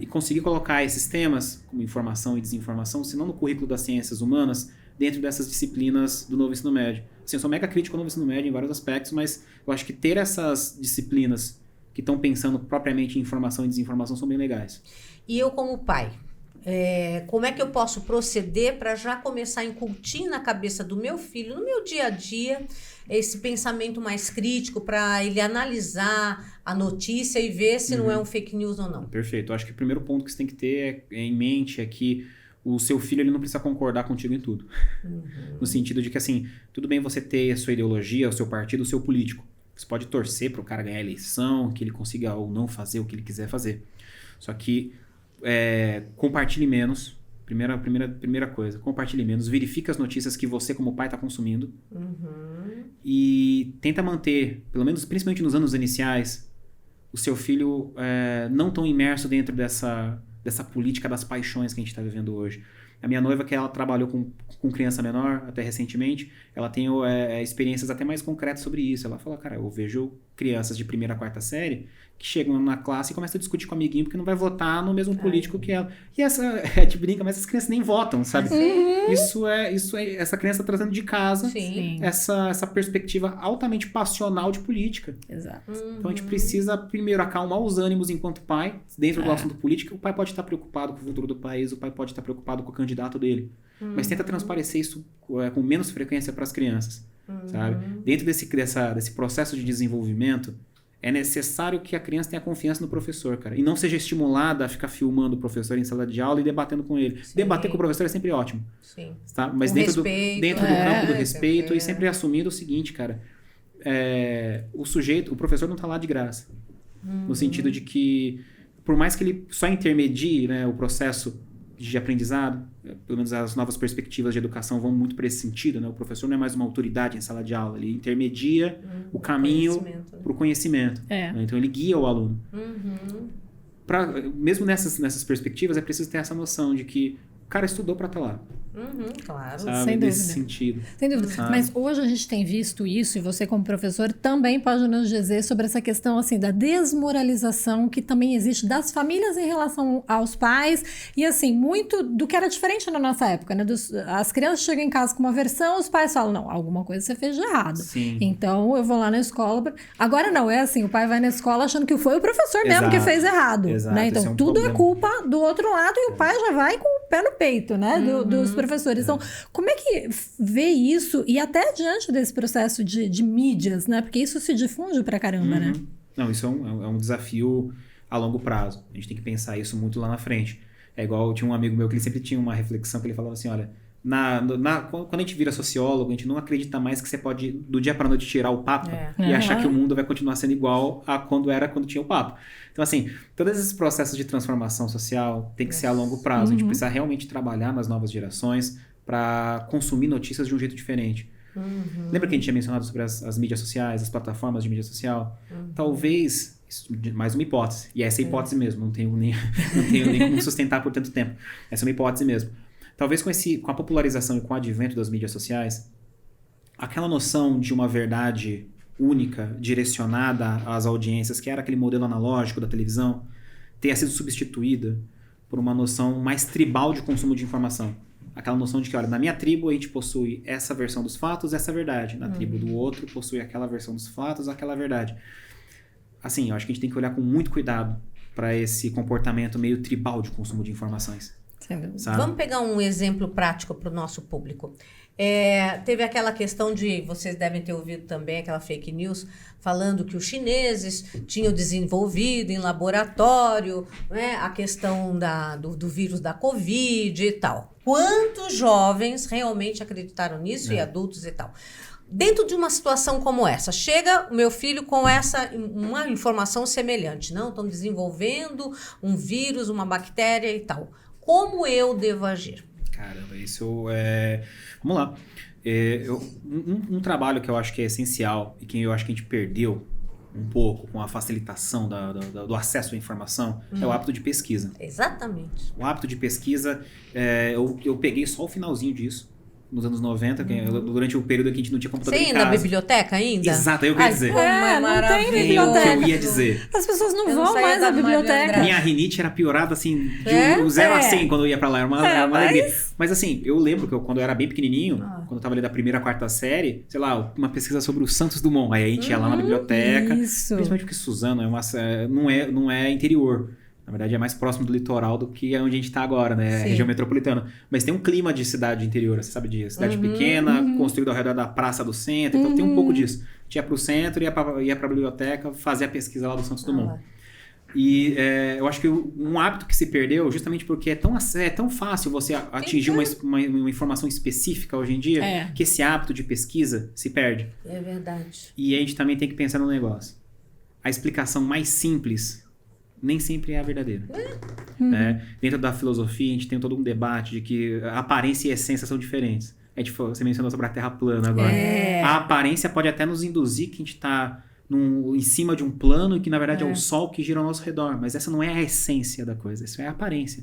E conseguir colocar esses temas, como informação e desinformação, se não no currículo das ciências humanas, dentro dessas disciplinas do novo ensino médio. Assim, eu sou mega crítico ao novo ensino médio em vários aspectos, mas eu acho que ter essas disciplinas que estão pensando propriamente em informação e desinformação são bem legais. E eu, como pai, como é que eu posso proceder para já começar a incutir na cabeça do meu filho, no meu dia a dia, esse pensamento mais crítico, para ele analisar a notícia e ver se não é um fake news ou não? Perfeito. Eu acho que o primeiro ponto que você tem que ter em mente é que o seu filho ele não precisa concordar contigo em tudo. No sentido de que, assim, tudo bem você ter a sua ideologia, o seu partido, o seu político. Você pode torcer para o cara ganhar a eleição, que ele consiga ou não fazer o que ele quiser fazer. Só que compartilhe menos. Primeira coisa, compartilhe menos. Verifique as notícias que você, como pai, está consumindo. E tenta manter, pelo menos, principalmente nos anos iniciais, o seu filho não tão imerso dentro dessa política das paixões que a gente está vivendo hoje. A minha noiva, que ela trabalhou com criança menor até recentemente, ela tem experiências até mais concretas sobre isso. Ela fala, cara, eu vejo crianças de 1ª a 4ª série que chegam na classe e começam a discutir com o amiguinho porque não vai votar no mesmo político que ela. E a gente brinca, mas essas crianças nem votam, sabe? Essa criança tá trazendo de casa essa perspectiva altamente passional de política. Exato. Então a gente precisa primeiro acalmar os ânimos enquanto pai, dentro do assunto político. O pai pode estar preocupado com o futuro do país, o pai pode estar preocupado com o candidato dele. Mas tenta transparecer isso com menos frequência para as crianças, sabe? Dentro desse processo de desenvolvimento, é necessário que a criança tenha confiança no professor, cara. E não seja estimulada a ficar filmando o professor em sala de aula e debatendo com ele. Sim. Debater com o professor é sempre ótimo. Sim. Tá? Mas dentro do campo do respeito e sempre assumindo o seguinte, cara. O professor não tá lá de graça. No sentido de que, por mais que ele só intermedie, né, o processo de aprendizado, pelo menos as novas perspectivas de educação vão muito para esse sentido, né? O professor não é mais uma autoridade em sala de aula, ele intermedia o caminho para o conhecimento. Né? Então ele guia o aluno. Mesmo nessas perspectivas, é preciso ter essa noção de que o cara estudou para estar lá. Claro. Sabe? Sem Nesse dúvida. sentido. Sem dúvida. Sabe? Mas hoje a gente tem visto isso, e você como professor também pode nos dizer sobre essa questão assim, da desmoralização que também existe das famílias em relação aos pais, e assim, muito do que era diferente na nossa época, né? As crianças chegam em casa com uma versão, os pais falam, não, alguma coisa você fez de errado. Sim. Então eu vou lá na escola. Agora não, é assim, o pai vai na escola achando que foi o professor mesmo que fez errado. Exato, Né? Então tudo problema. é culpa do outro lado e o pai já vai com o pé no peito, né? Dos professores. Então, como é que vê isso, e até diante desse processo de mídias, né? Porque isso se difunde pra caramba, né? Não, isso é um desafio a longo prazo. A gente tem que pensar isso muito lá na frente. É igual, tinha um amigo meu que ele sempre tinha uma reflexão que ele falava assim, olha, quando a gente vira sociólogo, a gente não acredita mais que você pode, do dia para noite, tirar o papo e achar que o mundo vai continuar sendo igual a quando tinha o papo. Então, assim, todos esses processos de transformação social tem que ser a longo prazo. A gente precisa realmente trabalhar nas novas gerações para consumir notícias de um jeito diferente. Lembra que a gente tinha mencionado sobre as mídias sociais, as plataformas de mídia social? Talvez, mais uma hipótese, e essa é a hipótese mesmo, não tenho nem como sustentar por tanto tempo. Essa é uma hipótese mesmo. Talvez com a popularização e com o advento das mídias sociais, aquela noção de uma verdade única, direcionada às audiências, que era aquele modelo analógico da televisão, tenha sido substituída por uma noção mais tribal de consumo de informação. Aquela noção de que, olha, na minha tribo a gente possui essa versão dos fatos, essa verdade. Na tribo do outro possui aquela versão dos fatos, aquela verdade. Assim, eu acho que a gente tem que olhar com muito cuidado para esse comportamento meio tribal de consumo de informações. Sabe? Vamos pegar um exemplo prático para o nosso público. Teve aquela questão de, vocês devem ter ouvido também aquela fake news, falando que os chineses tinham desenvolvido em laboratório, né, a questão do vírus da Covid e tal. Quantos jovens realmente acreditaram nisso e adultos e tal? Dentro de uma situação como essa, chega o meu filho com uma informação semelhante. Não, estão desenvolvendo um vírus, uma bactéria e tal. Como eu devo agir? Caramba, isso é... Vamos lá. Um trabalho que eu acho que é essencial e que eu acho que a gente perdeu um pouco com a facilitação do acesso à informação é o hábito de pesquisa. Exatamente. O hábito de pesquisa, eu peguei só o finalzinho disso, nos anos 90, durante o período que a gente não tinha computador em casa. Você ia na biblioteca ainda? Exato, eu queria dizer. Não tem biblioteca. Eu ia dizer. As pessoas não vão mais à biblioteca. Minha rinite era piorada, assim, de 0 a 100 quando eu ia pra lá. Era uma alegria. Mas assim, eu lembro que quando eu era bem pequenininho, quando eu tava ali da 1ª à 4ª série, sei lá, uma pesquisa sobre o Santos Dumont. Aí a gente ia lá na biblioteca. Isso. Principalmente porque Suzano não é interior. Na verdade, é mais próximo do litoral do que onde a gente está agora, né? Sim. Região metropolitana. Mas tem um clima de cidade interior, você sabe disso. Cidade pequena, construída ao redor da praça do centro. Então tem um pouco disso. A gente ia para o centro, ia para a biblioteca, fazer a pesquisa lá do Santos Dumont. E eu acho que um hábito que se perdeu, justamente porque é tão fácil você atingir uma informação específica hoje em dia, que esse hábito de pesquisa se perde. É verdade. E a gente também tem que pensar no negócio. A explicação mais simples nem sempre é a verdadeira. Dentro da filosofia, a gente tem todo um debate de que a aparência e a essência são diferentes. Você mencionou sobre a Terra plana agora. A aparência pode até nos induzir que a gente está em cima de um plano e que, na verdade, é o Sol que gira ao nosso redor. Mas essa não é a essência da coisa, isso é a aparência.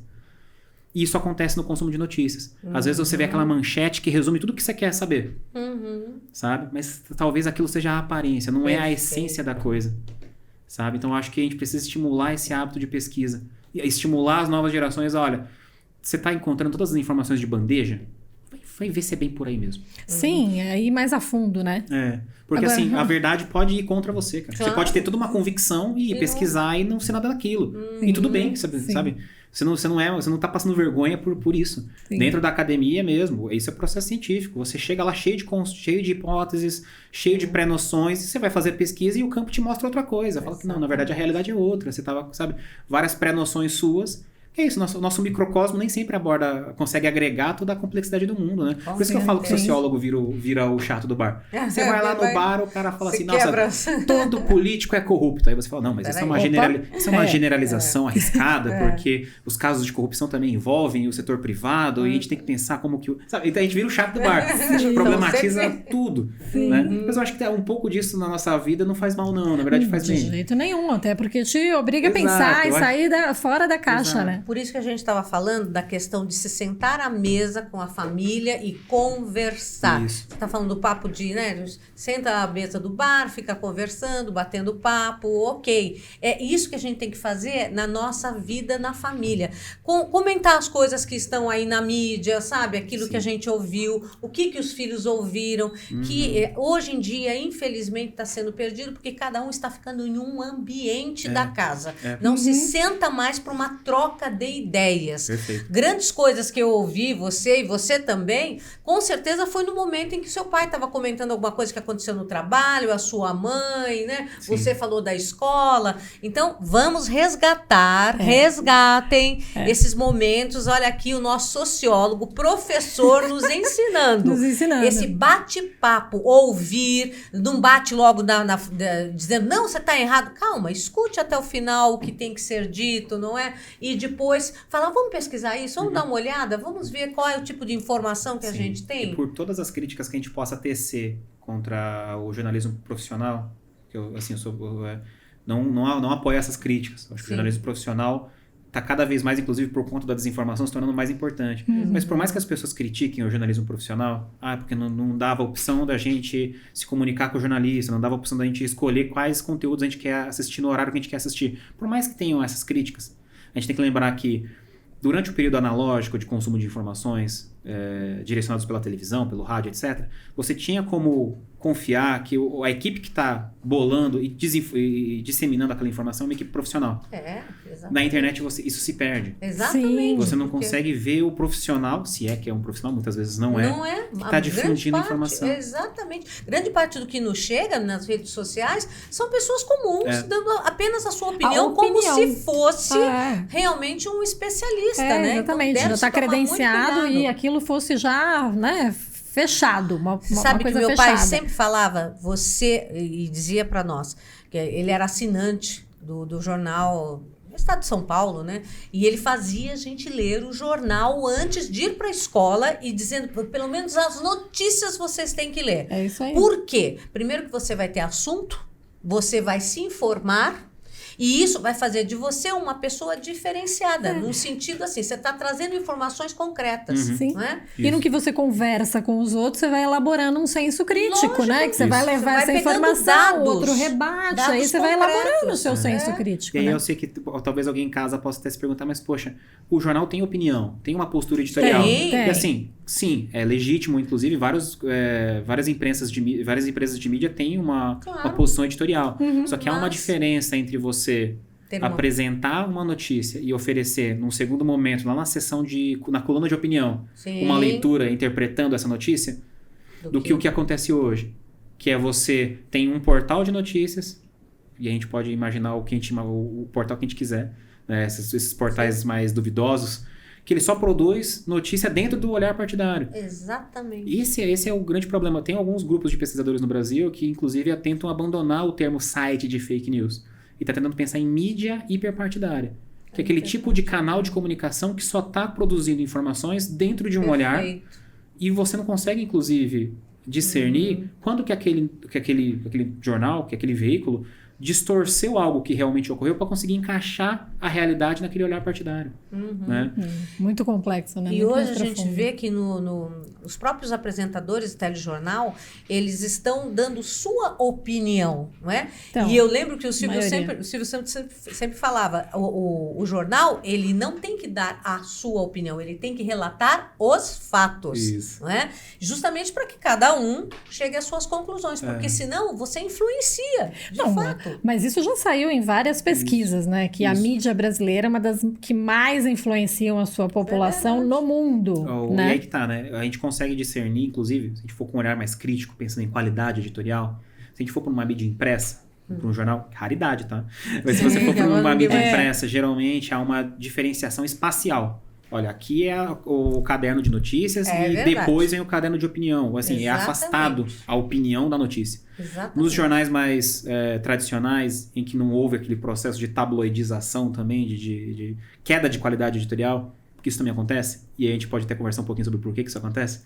E isso acontece no consumo de notícias. Às vezes você vê aquela manchete que resume tudo o que você quer saber. Sabe? Mas talvez aquilo seja a aparência, não é a essência da coisa. Sabe? Então, eu acho que a gente precisa estimular esse hábito de pesquisa. E estimular as novas gerações. Olha, você está encontrando todas as informações de bandeja? Vai ver se é bem por aí mesmo. Sim, é ir mais a fundo, né? Porque agora, assim, a verdade pode ir contra você, cara. Claro. Você pode ter toda uma convicção e pesquisar e não ser nada daquilo. E tudo bem, sabe? Você não tá passando vergonha por isso. Sim. Dentro da academia mesmo, isso é processo científico. Você chega lá cheio de hipóteses, cheio de pré-noções, e você vai fazer pesquisa e o campo te mostra outra coisa. Fala que não, na verdade a realidade é outra. Você tava, sabe, várias pré-noções suas. É isso, nosso microcosmo nem sempre consegue agregar toda a complexidade do mundo, né? Por isso que eu falo que o sociólogo vira o chato do bar. Você vai lá no bar, o cara fala assim, nossa, todo político é corrupto. Aí você fala, não, mas isso é uma generalização arriscada, porque os casos de corrupção também envolvem o setor privado, e a gente tem que pensar como que... Sabe? Então a gente vira o chato do bar, a gente problematiza tudo, né? Mas eu acho que um pouco disso na nossa vida não faz mal não, na verdade faz bem. De jeito nenhum, até porque te obriga a pensar e sair fora da caixa, né? Por isso que a gente estava falando da questão de se sentar à mesa com a família e conversar. Isso. Você está falando do papo de, né? Senta à mesa do bar, fica conversando, batendo papo, ok. É isso que a gente tem que fazer na nossa vida na família. Comentar as coisas que estão aí na mídia, sabe? Aquilo que a gente ouviu, o que os filhos ouviram, que hoje em dia, infelizmente, está sendo perdido porque cada um está ficando em um ambiente da casa. Não se senta mais para uma troca dê ideias. Perfeito. Grandes coisas que eu ouvi, você e você também, com certeza foi no momento em que seu pai estava comentando alguma coisa que aconteceu no trabalho, a sua mãe, né? Sim. Você falou da escola. Então, vamos resgatem esses momentos. Olha aqui o nosso sociólogo, professor, nos ensinando. Nos ensinando. Esse bate-papo, ouvir, não bate logo dizendo, não, você está errado. Calma, escute até o final o que tem que ser dito, não é? E depois falar, vamos pesquisar isso, vamos dar uma olhada, vamos ver qual é o tipo de informação que a gente tem. E por todas as críticas que a gente possa tecer contra o jornalismo profissional, que eu não apoio essas críticas. Eu acho que o jornalismo profissional está cada vez mais, inclusive por conta da desinformação, se tornando mais importante. Mas por mais que as pessoas critiquem o jornalismo profissional, porque não dava opção da gente se comunicar com o jornalista, não dava opção da gente escolher quais conteúdos a gente quer assistir no horário que a gente quer assistir. Por mais que tenham essas críticas, a gente tem que lembrar que durante o período analógico de consumo de informações direcionados pela televisão, pelo rádio, etc., você tinha como confiar que a equipe que está bolando e disseminando aquela informação é uma equipe profissional. Exatamente. Na internet isso se perde. Exatamente. Você não consegue ver o profissional, se é que é um profissional, muitas vezes não é. Que está difundindo informação. Exatamente. Grande parte do que nos chega nas redes sociais são pessoas comuns, dando apenas a sua opinião, como se fosse realmente um especialista, né? Exatamente. Então, já está credenciado e aquilo fosse já, né, fechado. Sabe coisa que meu fechada. pai sempre falava, e dizia para nós, que ele era assinante do jornal do Estado de São Paulo, né? E ele fazia a gente ler o jornal antes de ir para a escola e dizendo, pelo menos as notícias vocês têm que ler. É isso aí. Por quê? Primeiro que você vai ter assunto, você vai se informar, e isso vai fazer de você uma pessoa diferenciada, num sentido assim, você está trazendo informações concretas. Sim. Não é? E no que você conversa com os outros, você vai elaborando um senso crítico, Lógico, né? Que você vai levar você vai essa informação, dados, o outro rebate, aí você vai concretos. elaborando o seu senso crítico. E aí né? eu sei que talvez alguém em casa possa até se perguntar, mas poxa, o jornal tem opinião, tem uma postura editorial. Tem. E assim, sim, é legítimo, inclusive várias empresas de mídia têm uma posição editorial. Só que há uma diferença entre você apresentar uma notícia e oferecer num segundo momento, lá na sessão na coluna de opinião, uma leitura interpretando essa notícia, do que o que acontece hoje. Que é você tem um portal de notícias, e a gente pode imaginar o portal que a gente quiser, né? Esses portais mais duvidosos, que ele só produz notícia dentro do olhar partidário. Exatamente. Esse é o grande problema. Tem alguns grupos de pesquisadores no Brasil que, inclusive, tentam abandonar o termo site de fake news. E está tentando pensar em mídia hiperpartidária. Que é aquele tipo de canal de comunicação que só está produzindo informações dentro de um olhar. E você não consegue, inclusive, discernir quando que aquele jornal, que aquele veículo, distorceu algo que realmente ocorreu para conseguir encaixar a realidade naquele olhar partidário. Né? Muito complexo, né? E Muito hoje mais a gente profundo. vê que os próprios apresentadores de telejornal, eles estão dando sua opinião, não é? Então, e eu lembro que o Silvio maioria. sempre falava, o jornal, ele não tem que dar a sua opinião, ele tem que relatar os fatos. Isso. Não é? Justamente para que cada um chegue às suas conclusões, porque senão você influencia, de fato. Mas isso já saiu em várias pesquisas, né? Que a mídia brasileira é uma das que mais influenciam a sua população no mundo. E aí que tá, né? A gente consegue discernir, inclusive, se a gente for com um olhar mais crítico, pensando em qualidade editorial, se a gente for para uma mídia impressa, para um jornal, raridade, tá? Mas se você for para uma mídia impressa, geralmente há uma diferenciação espacial. Olha, aqui é o caderno de notícias e depois vem o caderno de opinião. Assim, é afastado a opinião da notícia. Exatamente. Nos jornais mais tradicionais, em que não houve aquele processo de tabloidização também, de queda de qualidade editorial, porque isso também acontece, e a gente pode até conversar um pouquinho sobre por que isso acontece,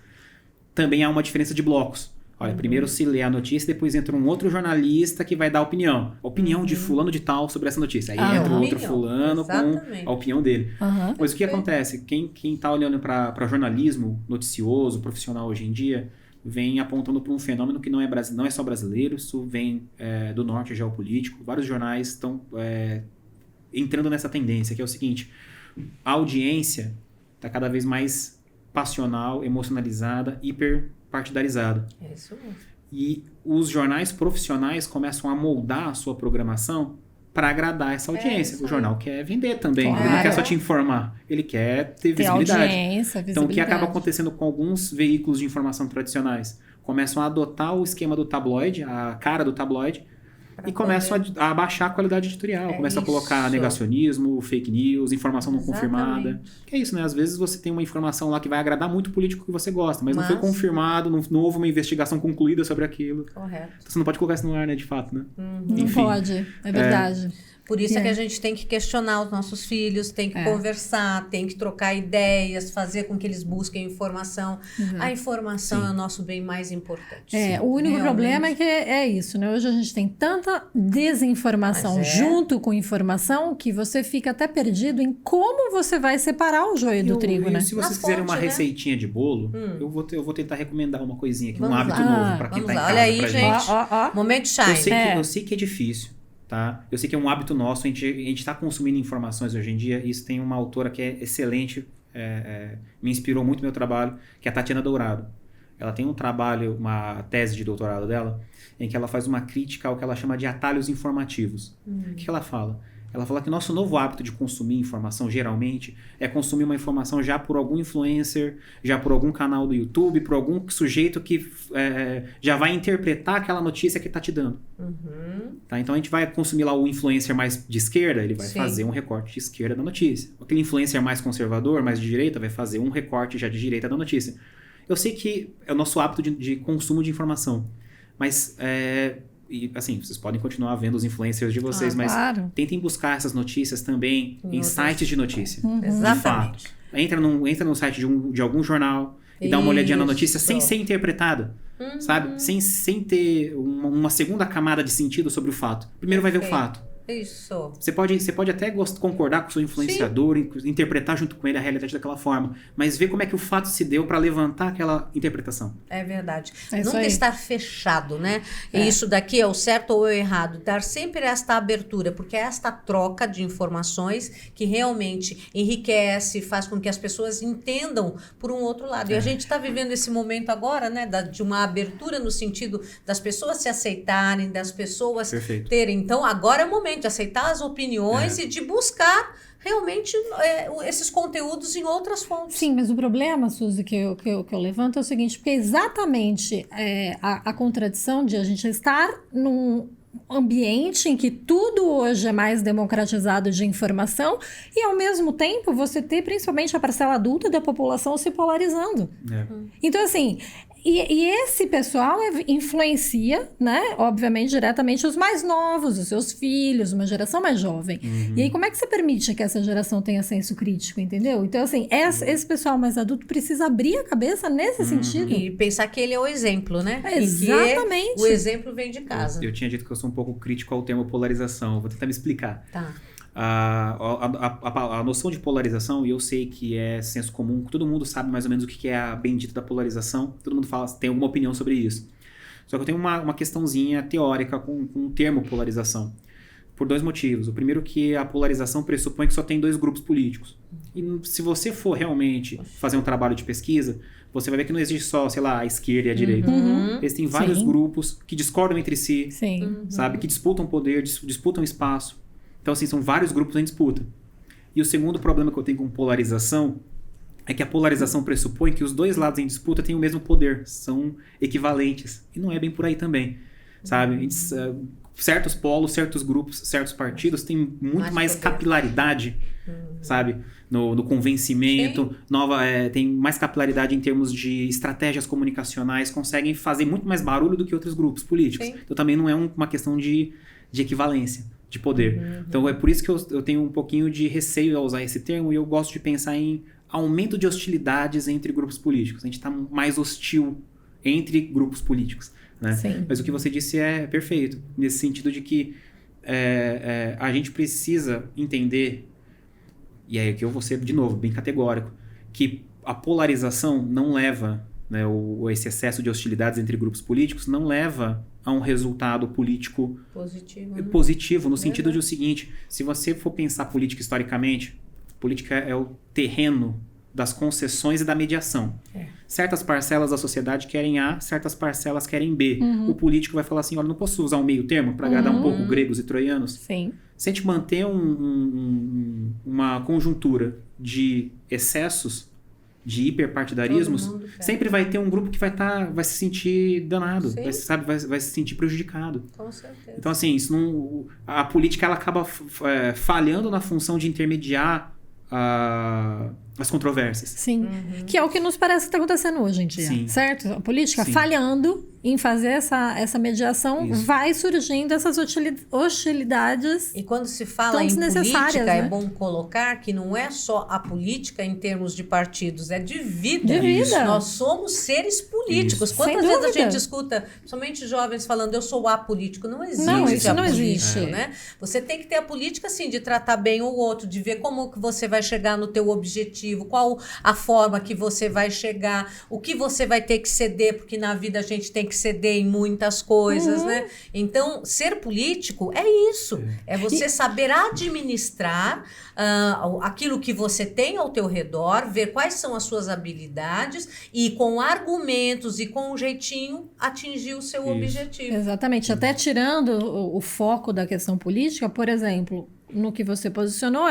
também há uma diferença de blocos. Olha, primeiro se lê a notícia, depois entra um outro jornalista que vai dar opinião. Opinião de fulano de tal sobre essa notícia. Aí entra outro fulano com a opinião dele. Mas o que acontece? Quem tá olhando para jornalismo noticioso, profissional hoje em dia, vem apontando para um fenômeno que não é só brasileiro, isso vem do norte geopolítico. Vários jornais estão entrando nessa tendência, que é o seguinte: a audiência está cada vez mais passional, emocionalizada, hiperpartidarizada. É isso mesmo. E os jornais profissionais começam a moldar a sua programação para agradar essa audiência. O jornal quer vender também. Claro. Ele não quer só te informar. Ele quer ter visibilidade. Audiência, visibilidade. Então, o que acaba acontecendo com alguns veículos de informação tradicionais? Começam a adotar o esquema do tabloide, a cara do tabloide, e começam a abaixar a qualidade editorial. Começam a colocar negacionismo, fake news, informação não confirmada. Que é isso, né? Às vezes você tem uma informação lá que vai agradar muito o político que você gosta, mas não foi confirmado, não houve uma investigação concluída sobre aquilo. Correto. Então, você não pode colocar isso no ar, né? De fato, né? Não pode, é verdade. Por isso é que a gente tem que questionar os nossos filhos, tem que conversar, tem que trocar ideias, fazer com que eles busquem informação. A informação é o nosso bem mais importante. O único problema é que é isso, né? Hoje a gente tem tanta desinformação junto com informação que você fica até perdido em como você vai separar o joio do trigo, né? Se vocês quiserem uma receitinha de bolo, eu vou tentar recomendar uma coisinha aqui, um hábito novo para quem tá em casa. Olha aí, pra gente. Momento shine. Eu sei que é difícil. Tá? Eu sei que é um hábito nosso, a gente tá consumindo informações hoje em dia. Isso tem uma autora que é excelente, me inspirou muito no meu trabalho, que é a Tatiana Dourado. Ela tem um trabalho, uma tese de doutorado dela, em que ela faz uma crítica ao que ela chama de atalhos informativos. O que ela fala? Ela fala que o nosso novo hábito de consumir informação, geralmente, é consumir uma informação já por algum influencer, já por algum canal do YouTube, por algum sujeito que já vai interpretar aquela notícia que está te dando. Tá? Então, a gente vai consumir lá o influencer mais de esquerda, ele vai fazer um recorte de esquerda da notícia. Aquele influencer mais conservador, mais de direita, vai fazer um recorte já de direita da notícia. Eu sei que é o nosso hábito de consumo de informação, mas... E assim, vocês podem continuar vendo os influencers de vocês, mas tentem buscar essas notícias também em sites de notícia. Exatamente. De fato. Entra no site de algum jornal e dá uma olhadinha na notícia sem ser interpretada, sabe? Sem ter uma segunda camada de sentido sobre o fato. Primeiro vai ver o fato. Isso. Você pode até concordar com o seu influenciador, interpretar junto com ele a realidade daquela forma, mas ver como é que o fato se deu para levantar aquela interpretação. É verdade. Nunca estar fechado, né? E isso daqui é o certo ou o errado. Dar sempre esta abertura, porque é esta troca de informações que realmente enriquece, faz com que as pessoas entendam por um outro lado. E a gente está vivendo esse momento agora, né? De uma abertura no sentido das pessoas se aceitarem, das pessoas terem. Então, agora é o momento de aceitar as opiniões e de buscar realmente esses conteúdos em outras fontes. Sim, mas o problema, Suzy, que eu levanto é o seguinte, porque exatamente a contradição de a gente estar num ambiente em que tudo hoje é mais democratizado de informação e, ao mesmo tempo, você ter principalmente a parcela adulta da população se polarizando. Então, assim... E esse pessoal influencia, né, obviamente, diretamente os mais novos, os seus filhos, uma geração mais jovem. E aí, como é que você permite que essa geração tenha senso crítico, entendeu? Então, assim, esse pessoal mais adulto precisa abrir a cabeça nesse sentido. E pensar que ele é o exemplo, né? Exatamente. O exemplo vem de casa. Eu tinha dito que eu sou um pouco crítico ao termo polarização. Vou tentar me explicar. Tá. A noção de polarização, e eu sei que é senso comum, todo mundo sabe mais ou menos o que é a bendita da polarização, todo mundo tem alguma opinião sobre isso. Só que eu tenho uma questãozinha teórica com o termo polarização, por dois motivos. O primeiro que a polarização pressupõe que só tem dois grupos políticos. E se você for realmente fazer um trabalho de pesquisa, você vai ver que não existe só, sei lá, a esquerda e a direita. Existem vários grupos que discordam entre si, sabe? Que disputam poder, disputam espaço. Então, assim, são vários grupos em disputa. E o segundo problema que eu tenho com polarização é que a polarização pressupõe que os dois lados em disputa têm o mesmo poder, são equivalentes. E não é bem por aí também, sabe? Certos polos, certos grupos, certos partidos têm muito mais capilaridade, sabe? No convencimento, tem mais capilaridade em termos de estratégias comunicacionais, conseguem fazer muito mais barulho do que outros grupos políticos. Então, também não é uma questão de equivalência. De poder. Então, é por isso que eu tenho um pouquinho de receio ao usar esse termo e eu gosto de pensar em aumento de hostilidades entre grupos políticos. A gente está mais hostil entre grupos políticos. Né? Mas o que você disse é perfeito, nesse sentido de que a gente precisa entender, e aí aqui eu vou ser, de novo, bem categórico, que a polarização não leva, né, esse excesso de hostilidades entre grupos políticos não leva a um resultado político positivo no sentido de o seguinte, se você for pensar política historicamente, política é o terreno das concessões e da mediação. Certas parcelas da sociedade querem A, certas parcelas querem B. O político vai falar assim, olha, não posso usar um meio termo para agradar um pouco gregos e troianos? Se a gente manter uma conjuntura de excessos, de hiperpartidarismos, sempre vai ter um grupo que vai se sentir danado, vai se sentir prejudicado. Com certeza. Então, assim, a política ela acaba falhando na função de intermediar as controvérsias. Sim, que é o que nos parece que está acontecendo hoje em dia, certo? A política falhando em fazer essa mediação, vai surgindo essas hostilidades. E quando se fala em política, né? é bom colocar que não é só a política em termos de partidos, é de vida. De vida. Nós somos seres políticos. Isso. Quantas vezes a gente escuta, somente jovens falando, eu sou apolítico? Não existe. Não, isso não existe. existe. Né? Você tem que ter a política, assim, de tratar bem o outro, de ver como que você vai chegar no teu objetivo, qual a forma que você vai chegar, o que você vai ter que ceder, porque na vida a gente tem que ceder em muitas coisas, né? Então, ser político é isso. É você saber administrar aquilo que você tem ao teu redor, ver quais são as suas habilidades e com argumentos e com um jeitinho atingir o seu objetivo. Exatamente. Até tirando o foco da questão política, por exemplo, no que você posicionou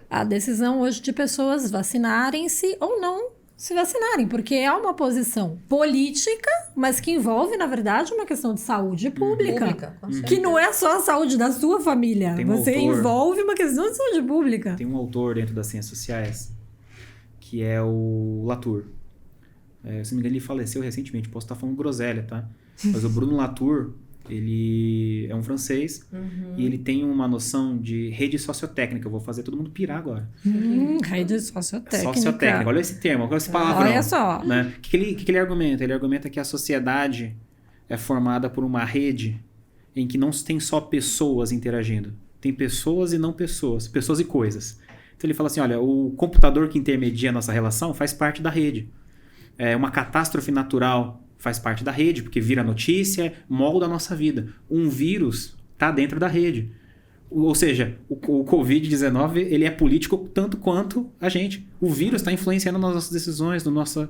a decisão hoje de pessoas vacinarem-se ou não se vacinarem, porque é uma posição política, mas que envolve, na verdade, uma questão de saúde pública que não é só a saúde da sua família. Você envolve uma questão de saúde pública. Tem um autor dentro das ciências sociais que é o Latour. Se não me engano, ele faleceu recentemente. Posso estar falando groselha, tá? Mas o Bruno Latour, ele é um francês e ele tem uma noção de rede sociotécnica. Eu vou fazer todo mundo pirar agora. Rede sociotécnica. Sociotécnica. Olha esse termo, olha essa palavra. Olha só. Né? O que ele argumenta? Ele argumenta que a sociedade é formada por uma rede em que não tem só pessoas interagindo. Tem pessoas e não pessoas. Pessoas e coisas. Então ele fala assim, olha, o computador que intermedia a nossa relação faz parte da rede. Uma catástrofe natural faz parte da rede, porque vira notícia, molda a nossa vida. Um vírus está dentro da rede. Ou seja, o Covid-19 ele é político tanto quanto a gente. O vírus está influenciando nas nossas decisões, no nosso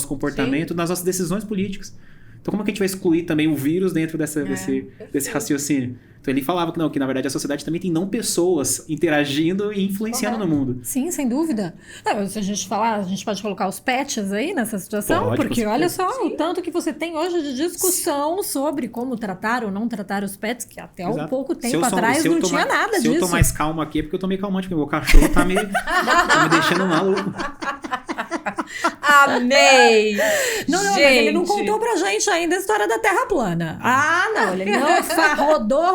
comportamento, nas nossas decisões políticas. Então como é que a gente vai excluir também o vírus dentro desse raciocínio? Então ele falava que na verdade a sociedade também tem não pessoas interagindo e influenciando no mundo. Sim, sem dúvida. Se a gente falar, a gente pode colocar os pets aí nessa situação, porque olha só o tanto que você tem hoje de discussão sobre como tratar ou não tratar os pets, que até um pouco tempo atrás não tinha nada disso. Se eu tô mais calmo aqui é porque eu tô meio calmante, porque o meu cachorro tá me deixando maluco. Amei! Não, mas ele não contou pra gente ainda a história da Terra plana. Não, ele não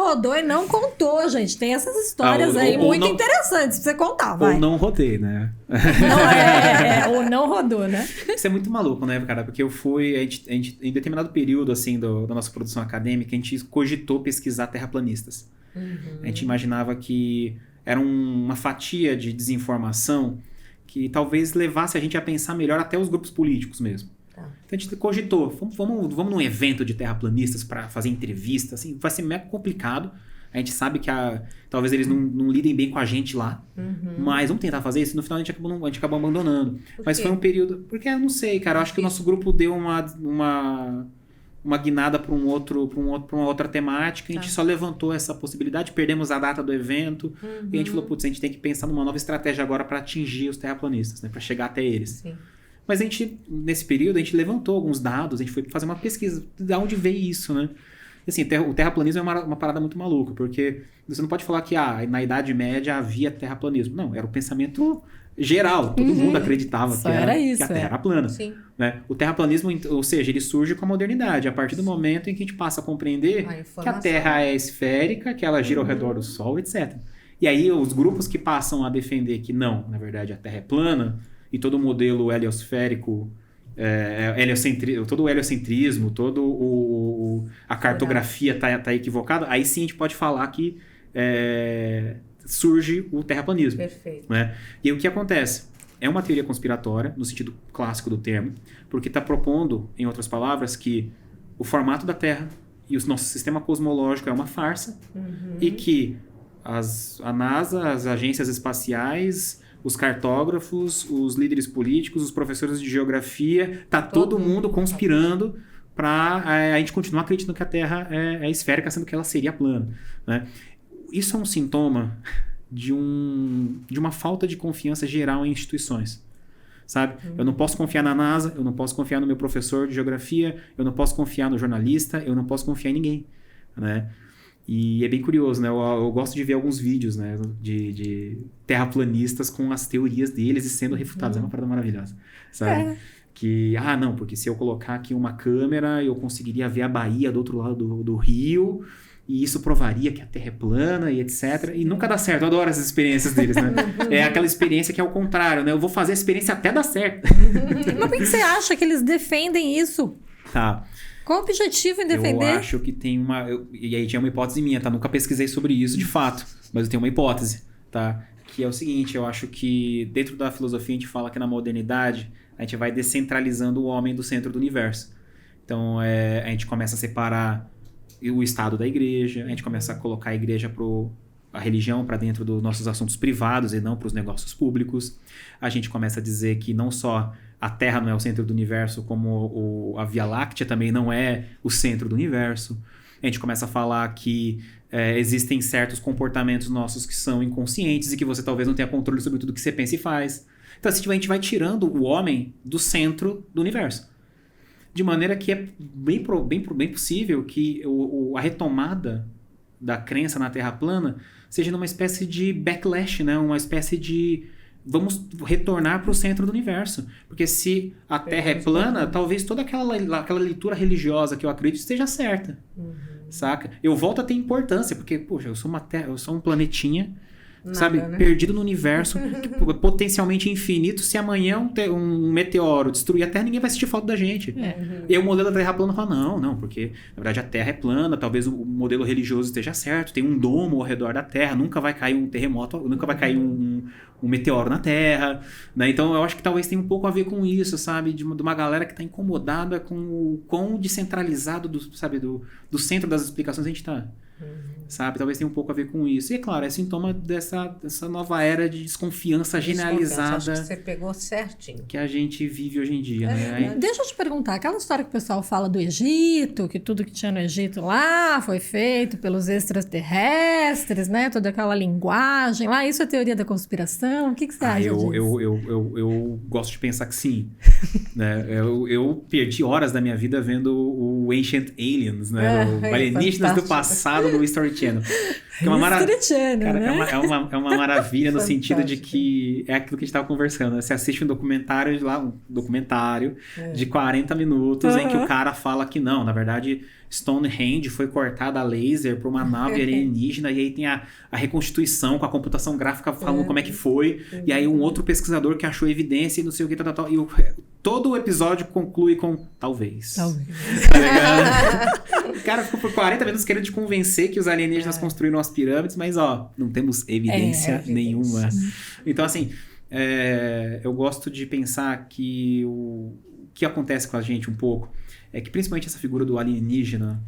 rodou e não contou, gente. Tem essas histórias muito interessantes pra você contar, vai. Ou não rodei, né? Ou não rodou, né? Isso é muito maluco, né, cara? Porque a gente, em determinado período, assim, da nossa produção acadêmica, a gente cogitou pesquisar terraplanistas. A gente imaginava que era uma fatia de desinformação que talvez levasse a gente a pensar melhor até os grupos políticos mesmo. Então a gente cogitou, vamos num evento de terraplanistas para fazer entrevista, assim, vai ser mega complicado. A gente sabe que talvez eles não lidem bem com a gente lá, mas vamos tentar fazer isso. No final a gente acabou abandonando. Mas foi um período... Porque eu não sei, cara, eu acho que o nosso grupo deu uma guinada para uma outra temática. A gente só levantou essa possibilidade, perdemos a data do evento e a gente falou, putz, a gente tem que pensar numa nova estratégia agora para atingir os terraplanistas, né, para chegar até eles. Sim. Mas nesse período, a gente levantou alguns dados, a gente foi fazer uma pesquisa de onde veio isso, né? Assim, o terraplanismo é uma parada muito maluca, porque você não pode falar que na Idade Média havia terraplanismo. Não, era o pensamento geral, todo mundo acreditava que a Terra era plana. Sim. Né? O terraplanismo, ou seja, ele surge com a modernidade, a partir do momento em que a gente passa a compreender que a Terra é esférica, que ela gira ao redor do Sol, etc. E aí os grupos que passam a defender que não, na verdade a Terra é plana, e todo o modelo heliosférico, todo o heliocentrismo, a cartografia está equivocada, aí sim a gente pode falar que surge o terraplanismo. Perfeito. Né? E aí, o que acontece? É uma teoria conspiratória, no sentido clássico do termo, porque está propondo, em outras palavras, que o formato da Terra e o nosso sistema cosmológico é uma farsa e que a NASA, as agências espaciais, os cartógrafos, os líderes políticos, os professores de geografia, todo mundo conspirando para a gente continuar acreditando que a Terra é esférica, sendo que ela seria plana. Né? isso é um sintoma de uma falta de confiança geral em instituições. Sabe? Eu não posso confiar na NASA, eu não posso confiar no meu professor de geografia, eu não posso confiar no jornalista, eu não posso confiar em ninguém, né? E é bem curioso, né? Eu gosto de ver alguns vídeos, né? De terraplanistas com as teorias deles e sendo refutados. É uma parada maravilhosa, sabe? Que, não, porque se eu colocar aqui uma câmera, eu conseguiria ver a Bahia do outro lado do rio, e isso provaria que a Terra é plana e etc. E nunca dá certo. Eu adoro essas experiências deles, né? É aquela experiência que é o contrário, né? Eu vou fazer a experiência até dar certo. Mas por que você acha que eles defendem isso? Tá. Qual o objetivo em defender? Eu acho que tem e aí tinha uma hipótese minha, tá? Nunca pesquisei sobre isso de fato, mas eu tenho uma hipótese, tá? Que é o seguinte, eu acho que dentro da filosofia a gente fala que na modernidade a gente vai descentralizando o homem do centro do universo. Então a gente começa a separar o Estado da igreja, a gente começa a colocar a religião para dentro dos nossos assuntos privados e não para os negócios públicos. A gente começa a dizer que não só a Terra não é o centro do universo, como a Via Láctea também não é o centro do universo. A gente começa a falar que existem certos comportamentos nossos que são inconscientes e que você talvez não tenha controle sobre tudo que você pensa e faz. Então, assim, a gente vai tirando o homem do centro do universo. De maneira que é bem possível que a retomada da crença na Terra plana seja numa espécie de backlash, né? Uma espécie de vamos retornar para o centro do universo. Porque se a Terra é plana, talvez toda aquela leitura religiosa que eu acredito esteja certa. Saca? Eu volto a ter importância, porque, poxa, eu sou um planetinha, sabe? Né? Perdido no universo, potencialmente infinito. Se amanhã um meteoro destruir a Terra, ninguém vai sentir falta da gente. E o modelo da Terra plana fala, não, porque na verdade a Terra é plana, talvez o modelo religioso esteja certo, tem um domo ao redor da Terra, nunca vai cair um terremoto, nunca vai cair um meteoro na Terra, né? Então eu acho que talvez tenha um pouco a ver com isso, sabe? De uma galera que está incomodada com o quão descentralizado do centro das explicações a gente está. Sabe? Talvez tenha um pouco a ver com isso. E é claro, é sintoma dessa nova era de desconfiança generalizada. Acho que você pegou certinho. Que a gente vive hoje em dia, né? Deixa eu te perguntar, aquela história que o pessoal fala do Egito, que tudo que tinha no Egito lá foi feito pelos extraterrestres, né? Toda aquela linguagem lá, isso é teoria da conspiração? O que você acha disso? Eu gosto de pensar que sim. Né? Eu perdi horas da minha vida vendo o Ancient Aliens, né? O Alienígenas do Passado do History Channel. Que é uma é uma maravilha no sentido de que é aquilo que a gente estava conversando. Né? Você assiste um documentário de 40 minutos em que o cara fala que não, na verdade Stonehenge foi cortada a laser por uma nave alienígena e aí tem a reconstituição com a computação gráfica falando como é que foi e aí um outro pesquisador que achou evidência e não sei o que, tal. E todo o episódio conclui com talvez. Tá ligado? O cara ficou por 40 minutos querendo te convencer que os alienígenas construíram as pirâmides, mas não temos evidência nenhuma. Então assim, eu gosto de pensar que o que acontece com a gente um pouco é que principalmente essa figura do alienígena,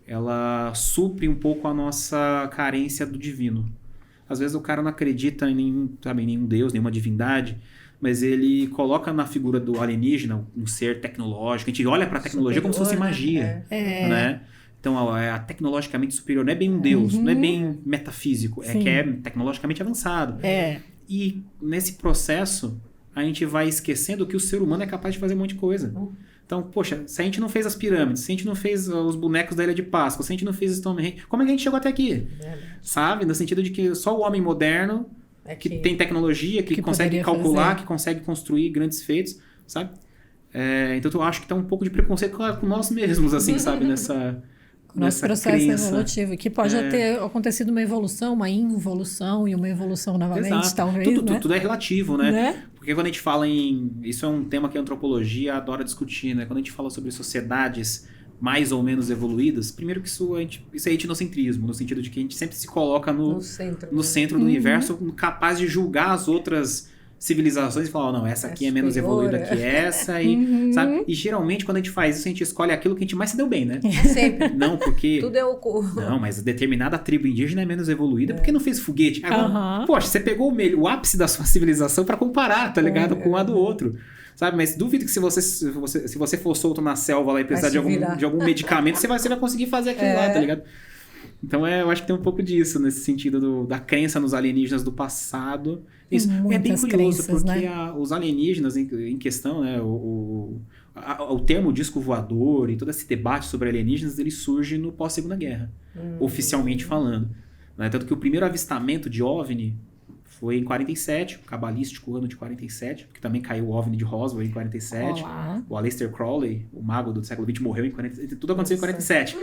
ela supre um pouco a nossa carência do divino. Às vezes o cara não acredita em nenhum deus, nenhuma divindade, mas ele coloca na figura do alienígena um ser tecnológico. A gente olha para a tecnologia como se fosse magia, né? Então, é tecnologicamente superior. Não é bem um deus, não é bem metafísico, é que é tecnologicamente avançado. E nesse processo, a gente vai esquecendo que o ser humano é capaz de fazer um monte de coisa. Então, poxa, se a gente não fez as pirâmides, se a gente não fez os bonecos da Ilha de Páscoa, se a gente não fez Stonehenge, como é que a gente chegou até aqui? Sabe? No sentido de que só o homem moderno, que tem tecnologia, que consegue calcular, que consegue construir grandes feitos, sabe? Então, eu acho que tem um pouco de preconceito com nós mesmos, assim, sabe? Nosso processo crença. Evolutivo, que pode ter acontecido uma evolução, uma involução e uma evolução novamente, talvez, tudo é relativo, né? Porque quando a gente fala isso é um tema que a antropologia adora discutir, né? Quando a gente fala sobre sociedades mais ou menos evoluídas, primeiro que isso é etnocentrismo, no sentido de que a gente sempre se coloca no centro do universo, capaz de julgar as outras civilizações e falar, não, essa aqui é menos evoluída que essa, e, sabe? E geralmente quando a gente faz isso, a gente escolhe aquilo que a gente mais se deu bem, né? Sempre. Não, porque... Tudo é oculto. Não, mas determinada tribo indígena é menos evoluída porque não fez foguete. Poxa, você pegou o ápice da sua civilização pra comparar, tá ligado? Com a do outro. Sabe? Mas duvido que se você for solto na selva lá e precisar de algum medicamento, você vai conseguir fazer aquilo lá, tá ligado? Então eu acho que tem um pouco disso, nesse sentido da crença nos alienígenas do passado. Isso é bem curioso, crenças, porque né? os alienígenas em questão, né, o termo disco voador e todo esse debate sobre alienígenas, ele surge no pós-Segunda Guerra, oficialmente falando. Né? Tanto que o primeiro avistamento de OVNI foi em 47, o cabalístico ano de 47, porque também caiu o OVNI de Roswell em 47. Olá. O Aleister Crowley, o mago do século XX, morreu em 47. Tudo aconteceu em 47.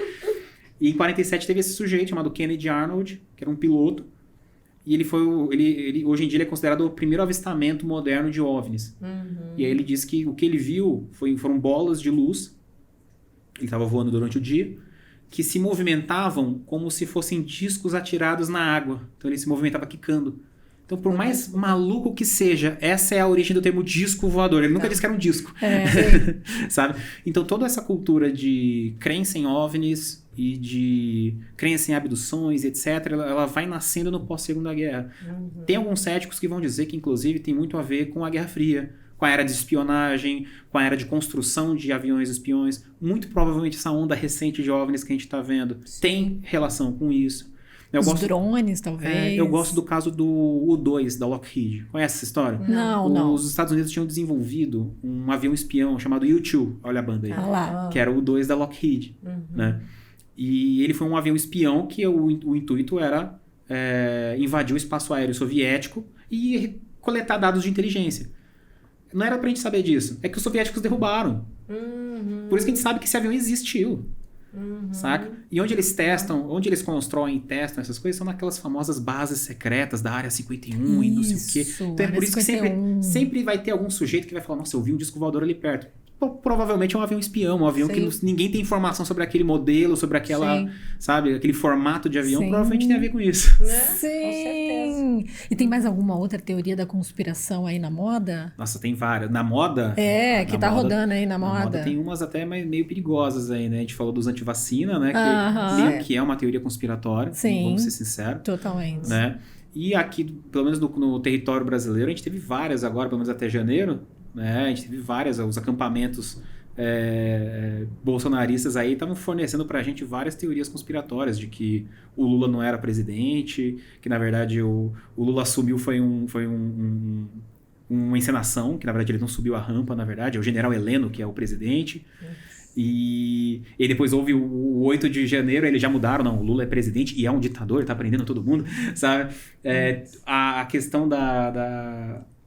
E em 47 teve esse sujeito chamado Kennedy Arnold, que era um piloto. E ele hoje em dia ele é considerado o primeiro avistamento moderno de OVNIs. E aí ele diz que o que ele viu foram bolas de luz, ele estava voando durante o dia, que se movimentavam como se fossem discos atirados na água. Então ele se movimentava quicando. Então, por mais maluco que seja, essa é a origem do termo disco voador. Ele nunca disse que era um disco. Sabe? Então, toda essa cultura de crença em OVNIs e de crença em abduções, etc., ela vai nascendo no pós-Segunda Guerra. Tem alguns céticos que vão dizer que, inclusive, tem muito a ver com a Guerra Fria, com a era de espionagem, com a era de construção de aviões espiões. Muito provavelmente essa onda recente de OVNIs que a gente está vendo tem relação com isso. Os drones, talvez. Eu gosto do caso do U-2, da Lockheed. Conhece essa história? Não. Os Estados Unidos tinham desenvolvido um avião espião chamado U-2, olha a banda aí, lá. que era o U-2 da Lockheed. Né? E ele foi um avião espião que o intuito era invadir o espaço aéreo soviético e coletar dados de inteligência. Não era pra gente saber disso. É que os soviéticos derrubaram. Por isso que a gente sabe que esse avião existiu. Saca? E onde eles testam, onde eles constroem e testam essas coisas são naquelas famosas bases secretas da Área 51 e não sei o quê. Então é por isso que sempre vai ter algum sujeito que vai falar, nossa, eu vi um disco voador ali perto. Provavelmente é um avião espião, um avião que ninguém tem informação sobre aquele modelo, sobre aquela, sabe, aquele formato de avião, provavelmente tem a ver com isso. Né? Sim. Com certeza. E tem mais alguma outra teoria da conspiração aí na moda? Nossa, tem várias. Na moda... que tá rodando aí na moda. Tem umas até meio perigosas aí, né? A gente falou dos antivacina, né? Que meio que é uma teoria conspiratória, vamos ser sinceros. Totalmente. Né? E aqui, pelo menos no território brasileiro, a gente teve várias agora, pelo menos até janeiro, né? A gente teve várias, os acampamentos bolsonaristas aí estavam fornecendo pra gente várias teorias conspiratórias de que o Lula não era presidente, que na verdade o Lula assumiu foi uma encenação, que na verdade ele não subiu a rampa, na verdade, é o general Heleno que é o presidente. E depois houve o 8 de janeiro, eles já mudaram, não, o Lula é presidente e é um ditador, ele tá prendendo todo mundo, sabe? A questão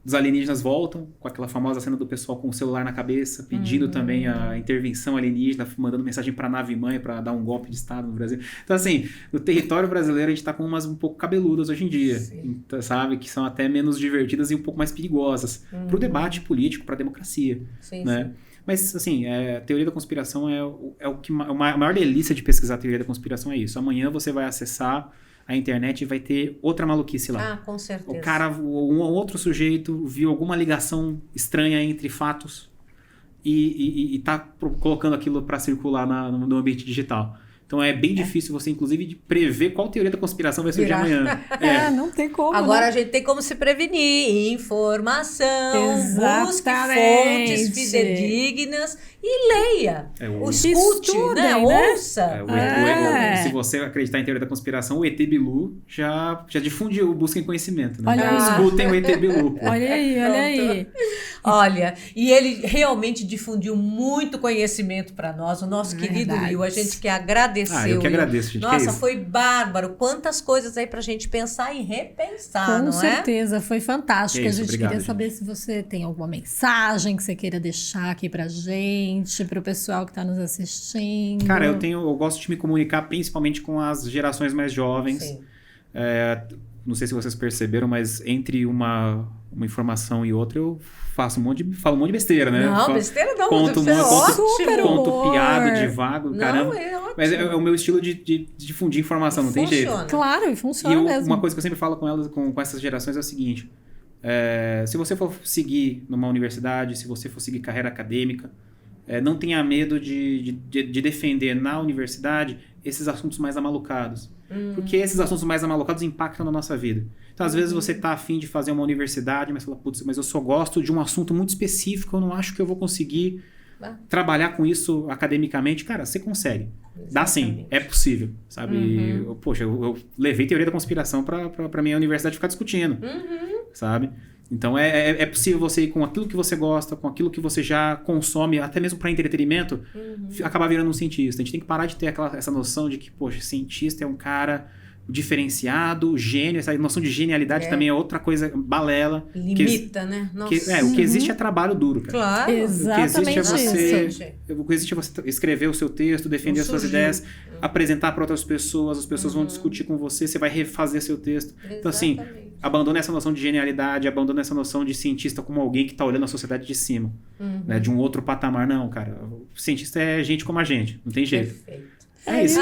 dos alienígenas voltam, com aquela famosa cena do pessoal com o celular na cabeça, pedindo também a intervenção alienígena, mandando mensagem pra nave-mãe pra dar um golpe de Estado no Brasil. Então, assim, no território brasileiro a gente tá com umas um pouco cabeludas hoje em dia, então, sabe? Que são até menos divertidas e um pouco mais perigosas pro debate político, pra democracia, né? Mas, assim, a teoria da conspiração a maior delícia de pesquisar a teoria da conspiração é isso. Amanhã você vai acessar a internet e vai ter outra maluquice lá. Ah, com certeza. O cara, um outro sujeito viu alguma ligação estranha entre fatos e tá colocando aquilo para circular no ambiente digital. Então é bem difícil você, inclusive, prever qual teoria da conspiração vai surgir amanhã. Não tem como. Agora né? a gente tem como se prevenir. Informação, Exatamente. busque fontes fidedignas e leia. Escute, Estudem, né? Ouça. Se você acreditar em teoria da conspiração, o ET Bilu já difundiu Busquem Conhecimento. Né? Olha Escutem o ET Bilu. Olha aí. Olha, e ele realmente difundiu muito conhecimento para nós, o nosso querido Will. A gente quer agradecer. Eu que agradeço, gente. Nossa, foi bárbaro. Quantas coisas aí pra gente pensar e repensar, não é? Com certeza, foi fantástico. É isso, a gente obrigado, queria saber se você tem alguma mensagem que você queira deixar aqui pra gente, pro pessoal que tá nos assistindo. Cara, eu gosto de me comunicar principalmente com as gerações mais jovens. Sim. Não sei se vocês perceberam, mas entre uma informação e outra eu falo um monte de besteira, né? Besteira não. Conto humor. piada, divago, caramba. É ótimo. Mas é o meu estilo de difundir informação, não tem jeito. Claro, e funciona mesmo. Uma coisa que eu sempre falo com elas, com essas gerações é o seguinte. Se você for seguir numa universidade, se você for seguir carreira acadêmica, não tenha medo de defender na universidade esses assuntos mais amalucados. Porque esses assuntos mais amalucados impactam na nossa vida. Então, às vezes, você tá afim de fazer uma universidade, mas fala, putz, mas eu só gosto de um assunto muito específico, eu não acho que eu vou conseguir trabalhar com isso academicamente, cara, você consegue. Dá sim, é possível, sabe? Poxa, eu levei teoria da conspiração pra minha universidade ficar discutindo, sabe? Então é possível você ir com aquilo que você gosta, com aquilo que você já consome, até mesmo para entretenimento, acabar virando um cientista. A gente tem que parar de ter essa noção de que, poxa, cientista é um cara diferenciado, gênio. Essa noção de genialidade também é outra coisa balela. Limita, né? Nossa. O que existe é trabalho duro, cara. Claro. Exatamente O que existe é você escrever o seu texto, defender as suas ideias, apresentar para outras pessoas, as pessoas vão discutir com você, você vai refazer seu texo. Então, assim, abandona essa noção de genialidade, abandona essa noção de cientista como alguém que está olhando a sociedade de cima, né, de um outro patamar. Não, cara, o cientista é gente como a gente, não tem jeito. Perfeito. É isso.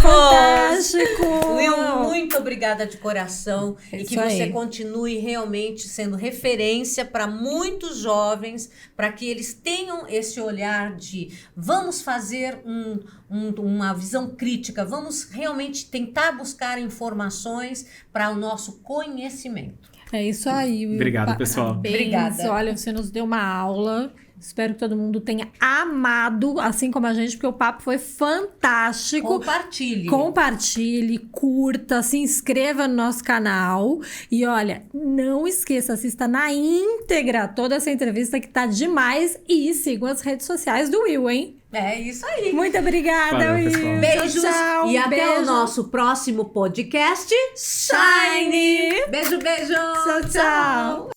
Fantástico! Will, muito obrigada de coração. E que você aí. continue realmente sendo referência para muitos jovens, para que eles tenham esse olhar de vamos fazer uma visão crítica, vamos realmente tentar buscar informações para o nosso conhecimento. É isso aí, Will. Obrigado, pessoal. Obrigada. Olha, você nos deu uma aula. Espero que todo mundo tenha amado, assim como a gente, porque o papo foi fantástico. Compartilhe, curta, se inscreva no nosso canal. E olha, não esqueça, assista na íntegra toda essa entrevista que tá demais. E sigam as redes sociais do Will, hein? É isso aí. Muito obrigada, Valeu, Will. pessoal. Beijos Tchau, e até beijo. o nosso próximo podcast. Shine! Beijo, beijo! Tchau, tchau.